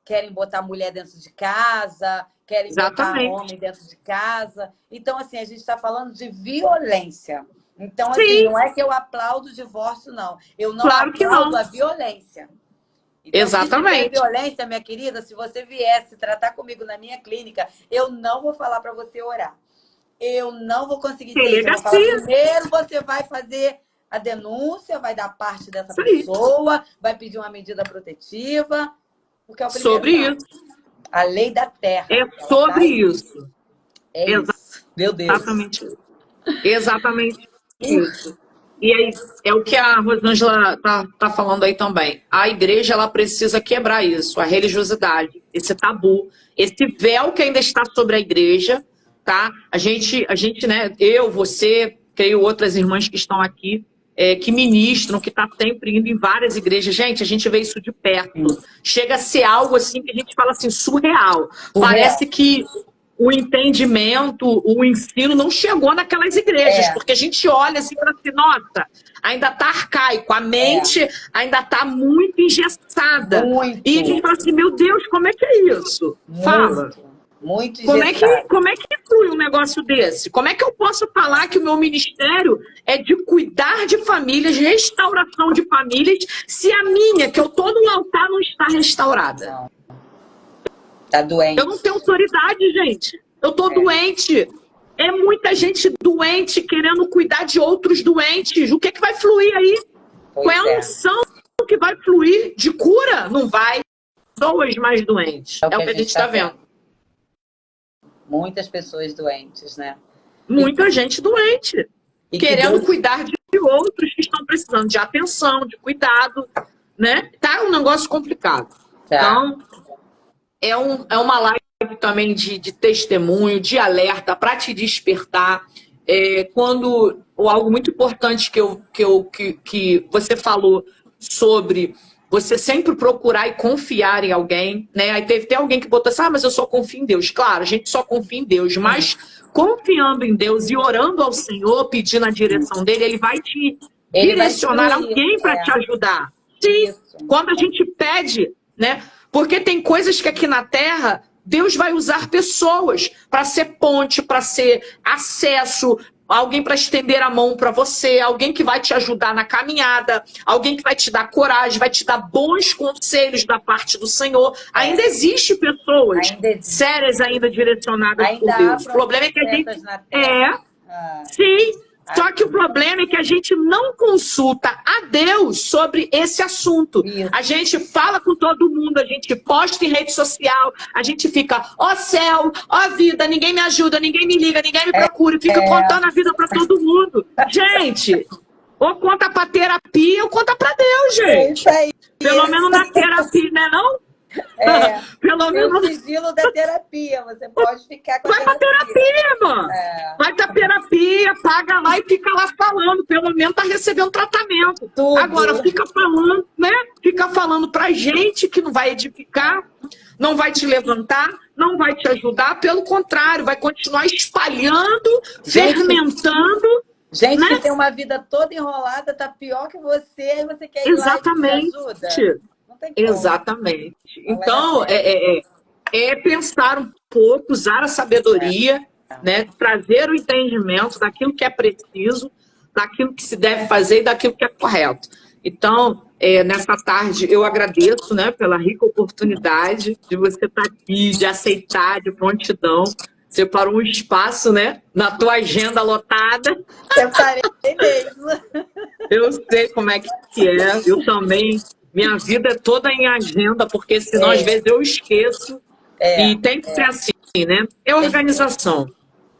Querem botar a mulher dentro de casa, querem botar homem dentro de casa. Então, assim, a gente está falando de violência. Então, assim, não é que eu aplaudo o divórcio, não. Eu não aplaudo a violência. Então, exatamente. Se tiver violência, minha querida, se você viesse tratar comigo na minha clínica, eu não vou falar para você orar. Eu não vou conseguir ter isso. Eu vou falar, primeiro você vai fazer a denúncia, vai dar parte dessa pessoa, vai pedir uma medida protetiva. Porque é o primeiro sobre isso. A lei da terra. É sobre isso. Isso. Meu Deus. Exatamente isso. E aí, é o que a Rosângela tá falando aí também. A igreja, ela precisa quebrar isso, a religiosidade, esse tabu, esse véu que ainda está sobre a igreja, tá? A gente, né, eu, você, creio outras irmãs que estão aqui, que ministram, que tá sempre indo em várias igrejas. Gente, a gente vê isso de perto. Chega a ser algo assim que a gente fala assim, surreal. Parece que o entendimento, o ensino não chegou naquelas igrejas, porque a gente olha assim e fala assim, nossa, ainda tá arcaico, a mente ainda tá muito engessada. E a gente fala assim, meu Deus, como é que é isso? Fala. Muito como é que flui um negócio desse? Como é que eu posso falar que o meu ministério é de cuidar de famílias, restauração de famílias, se a minha, que eu tô no altar, não está restaurada? Não. Tá doente. Eu não tenho autoridade, gente. Eu tô doente. É muita gente doente querendo cuidar de outros doentes. O que é que vai fluir aí? Qual é a unção que vai fluir de cura? Não vai. Pessoas mais doentes. É o que a gente está vendo. Muitas pessoas doentes, né? Muita gente doente. Querendo cuidar de outros que estão precisando de atenção, de cuidado, né? Tá um negócio complicado. Então, é uma live também de testemunho, de alerta, para te despertar. Quando algo muito importante que você falou sobre você sempre procurar e confiar em alguém, né? Aí tem alguém que botou assim, mas eu só confio em Deus. Claro, a gente só confia em Deus, mas confiando em Deus e orando ao Senhor, pedindo a direção dele, ele vai te direcionar alguém para te ajudar. Sim, quando a gente pede, né? Porque tem coisas que aqui na Terra, Deus vai usar pessoas para ser ponte, para ser acesso, alguém para estender a mão para você, alguém que vai te ajudar na caminhada, alguém que vai te dar coragem, vai te dar bons conselhos da parte do Senhor. Ainda existe pessoas sérias ainda direcionadas por Deus. O problema é que a gente... Sim. Só que o problema é que a gente não consulta a Deus sobre esse assunto. A gente fala com todo mundo, a gente posta em rede social, a gente fica, ó céu, ó vida, ninguém me ajuda, ninguém me liga, ninguém me procura, fica contando a vida para todo mundo. Gente, ou conta pra terapia ou conta pra Deus, gente. Pelo menos na terapia, né não? Pelo menos o sigilo da terapia. Você pode ficar com a terapia. Vai pra terapia, mano. Vai pra terapia, paga lá e fica lá falando. Pelo menos tá recebendo tratamento. Agora, fica falando, né? Fica falando pra gente que não vai edificar, não vai te levantar, não vai te ajudar, pelo contrário, vai continuar espalhando, Gente, fermentando, gente né? que tem uma vida toda enrolada, tá pior que você, e você quer ir lá e pedir Exatamente. ajuda? Não tem como. Exatamente. Não vai dar Então, certo. é pensar um pouco, usar a sabedoria, né? Trazer o entendimento daquilo que é preciso, daquilo que se deve fazer e daquilo que é correto. Então, nessa tarde, eu agradeço, né, pela rica oportunidade de você estar aqui, de aceitar, de prontidão. Separou um espaço, né, na tua agenda lotada. Separei mesmo. Eu sei como é que é. Eu também. Minha vida é toda em agenda, porque senão às vezes eu esqueço. E tem que ser assim, né? É Tem que ser. organização.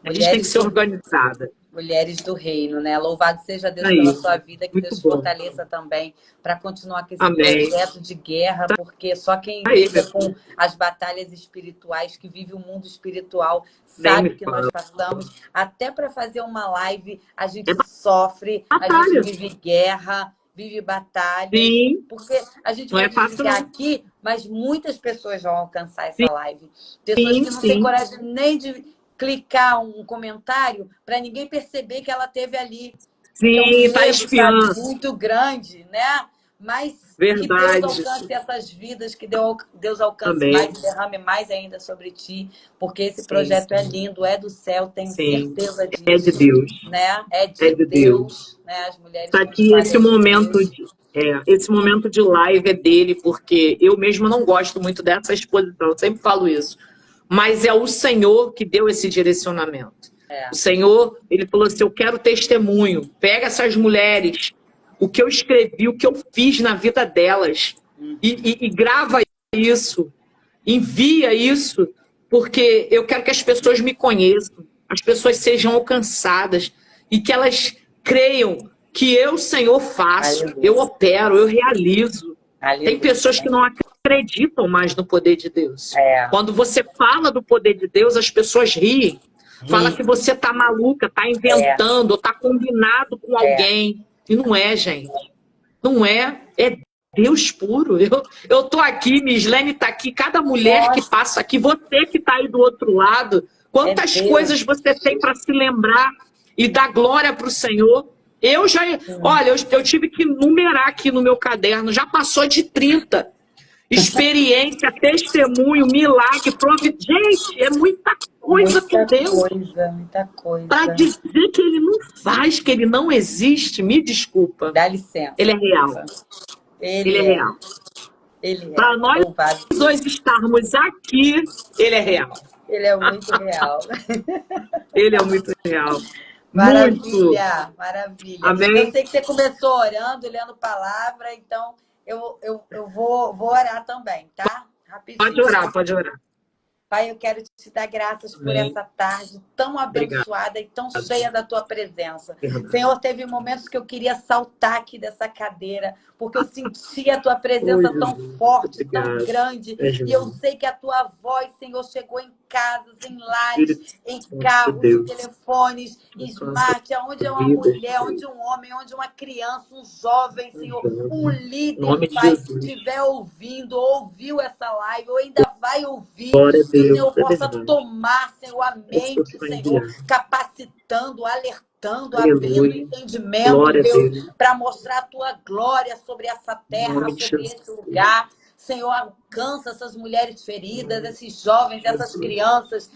A gente tem que ser organizada. Mulheres do reino, né? Louvado seja Deus pela Aí, sua vida, que muito Deus bom. fortaleça também para continuar com esse Amém. projeto de guerra, porque só quem Aí, lida com as batalhas espirituais, que vive o mundo espiritual, nem sabe me que nós fala. passamos. Até para fazer uma live, a gente É sofre, a gente batalha. vive guerra, vive batalhas. Sim, Porque a gente não vai é fácil, desligar não. aqui, mas muitas pessoas vão alcançar essa live. Pessoas Sim, que não têm sim. coragem nem de clicar um comentário para ninguém perceber que ela teve ali. Porque é um Sim, tá medo, sabe, espiando. muito grande, né? Mas que Deus Verdade. alcance essas vidas, que Deus alcance Amém. mais e derrame mais ainda sobre ti, porque esse Sim, projeto é lindo, é do céu, tenho sim. certeza É de disso, Deus. né? É É de de Deus. Deus, né? As mulheres Tá que aqui espalham é de Deus. esse momento de live é dele, porque eu mesma não gosto muito dessa exposição, eu sempre falo isso. Mas é o Senhor que deu esse direcionamento. O Senhor, ele falou assim: eu quero testemunho. Pega essas mulheres, o que eu escrevi, o que eu fiz na vida delas, e grava isso, envia isso, porque eu quero que as pessoas me conheçam, as pessoas sejam alcançadas e que elas creiam que eu, Senhor, faço, Aleluia. eu opero, eu realizo. Tem Aleluia. pessoas que não acreditam mais no poder de Deus. É. Quando você fala do poder de Deus, as pessoas riem. Fala que você tá maluca, tá inventando, ou tá combinado com alguém. E não é, gente. Não é. É Deus puro. Eu tô aqui, Mislene tá aqui, cada mulher que passa aqui, você que tá aí do outro lado, quantas Deus. coisas você tem para se lembrar e dar glória para o Senhor. Eu já, olha, eu tive que numerar aqui no meu caderno, já passou de 30. Experiência, testemunho, milagre, gente, é muita coisa com Deus. Muita coisa. Para dizer que ele não faz, que ele não existe, me desculpa. Dá licença. Ele é real. Ele é real. Ele é. Para nós dois estarmos aqui, ele é real. Ele é muito real. Ele é muito real. Maravilha, muito. maravilha. Amém? Eu sei que você começou orando, lendo palavra, então eu vou orar também, tá? Rapidinho. Pode orar, pode orar. Pai, eu quero te dar graças por essa tarde tão abençoada e tão cheia da tua presença. Senhor, teve momentos que eu queria saltar aqui dessa cadeira, porque eu sentia a tua presença tão forte, tão grande. E eu sei que a tua voz, Senhor, chegou em casas, em lares, em carros, em telefones, em smart, onde é uma mulher, onde um homem, onde uma criança, um jovem, Senhor, um líder, Pai, estiver ouvindo, ouviu essa live, ou ainda vai ouvir, que o Senhor possa tomar, Senhor, a mente, Senhor, capacitando, alertando, abrindo entendimento, Deus, para mostrar a tua glória sobre essa terra, sobre esse lugar. Senhor, alcança essas mulheres feridas, esses jovens, essas crianças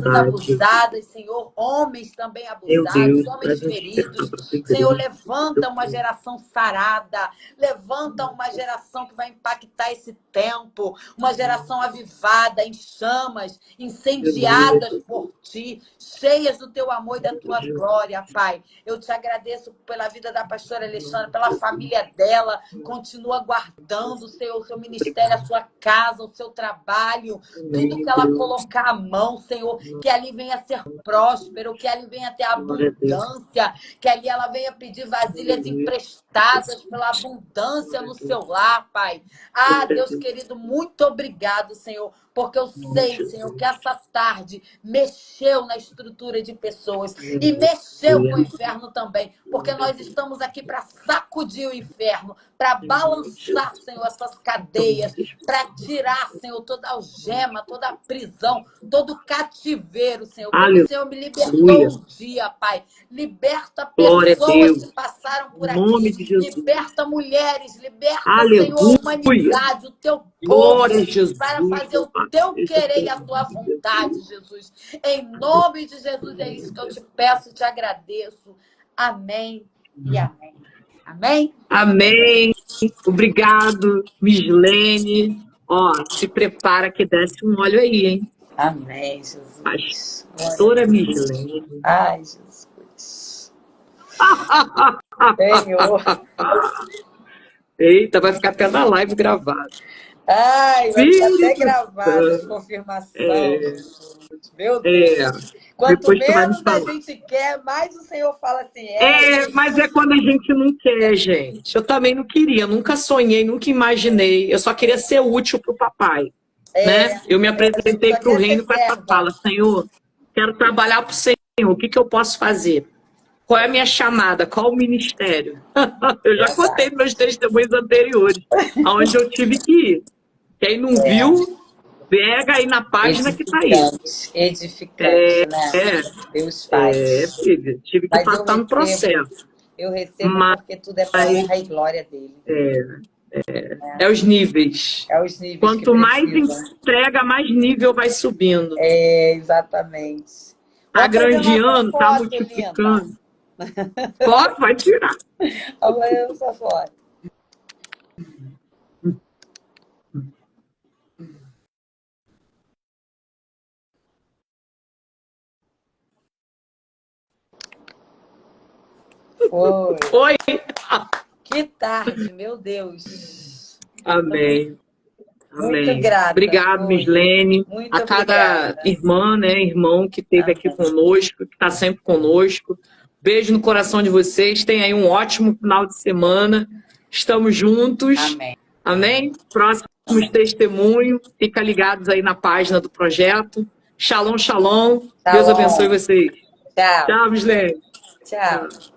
abusadas, Senhor, homens também abusados, homens feridos. Senhor, levanta uma geração sarada, levanta uma geração que vai impactar esse tempo, uma geração avivada, em chamas, incendiadas por Ti, cheias do Teu amor e da Tua glória, Pai. Eu te agradeço pela vida da pastora Alexandra, pela família dela, continua guardando, Senhor, o seu ministério, a sua casa, o seu trabalho, tudo que ela colocar a mão, Senhor, que ali venha ser próspero, que ali venha ter abundância, que ali ela venha pedir vasilhas emprestadas pela abundância no seu lar, Pai. Ah, Deus querido, muito obrigado, Senhor, porque eu sei, Senhor, que essa tarde mexeu na estrutura de pessoas e mexeu com o inferno também, porque nós estamos aqui para sacudir o inferno, para balançar, Senhor, essas cadeias, para tirar, Senhor, toda algema, toda prisão, todo cativeiro, Senhor, como o Senhor me libertou um dia, Pai. Liberta pessoas que passaram por aqui, liberta mulheres, liberta, Senhor, a humanidade, o teu povo, para fazer o teu querer e a tua vontade, Jesus. Em nome de Jesus, é isso que eu te peço e te agradeço. Amém e amém. Amém? Amém. Obrigado, Mislene. Ó, se prepara que desce um óleo aí, hein? Amém, Jesus. Pastora Mislene. Ai, Jesus. Senhor. Eita, vai ficar até na live gravado. Ai, vai ficar até gravada a confirmação. Meu Deus. Quanto menos a gente quer, mais o Senhor fala assim. Mas é quando a gente não quer, gente. Eu também não queria, nunca sonhei, nunca imaginei. Eu só queria ser útil para o papai. Né? Eu me apresentei para o reino com essa fala: Senhor, quero trabalhar para o Senhor, o que eu posso fazer? Qual é a minha chamada? Qual o ministério? Eu já contei meus testemunhos anteriores, onde eu tive que ir. Quem não viu, pega aí na página que tá aí. Edificante, né? Deus faz. Filha, tive que passar no processo. Eu recebo porque tudo é para a honra e glória dele. É os níveis. É os níveis. Quanto mais entrega, mais nível vai subindo. Exatamente. Tá grandeando, tá multiplicando. Foto, vai tirar. Olha essa foto. Foi. Que tarde, meu Deus. Amém. Muito grata. Obrigado, Mislene. Muito a cada obrigada. irmã, né, irmão que esteve aqui conosco, que está sempre conosco. Beijo no coração de vocês. Tenham aí um ótimo final de semana. Estamos juntos. Amém. Amém? Próximos testemunhos. Fica ligados aí na página do projeto. Shalom, shalom. Deus abençoe vocês. Tchau. Tchau, Mislene. Tchau.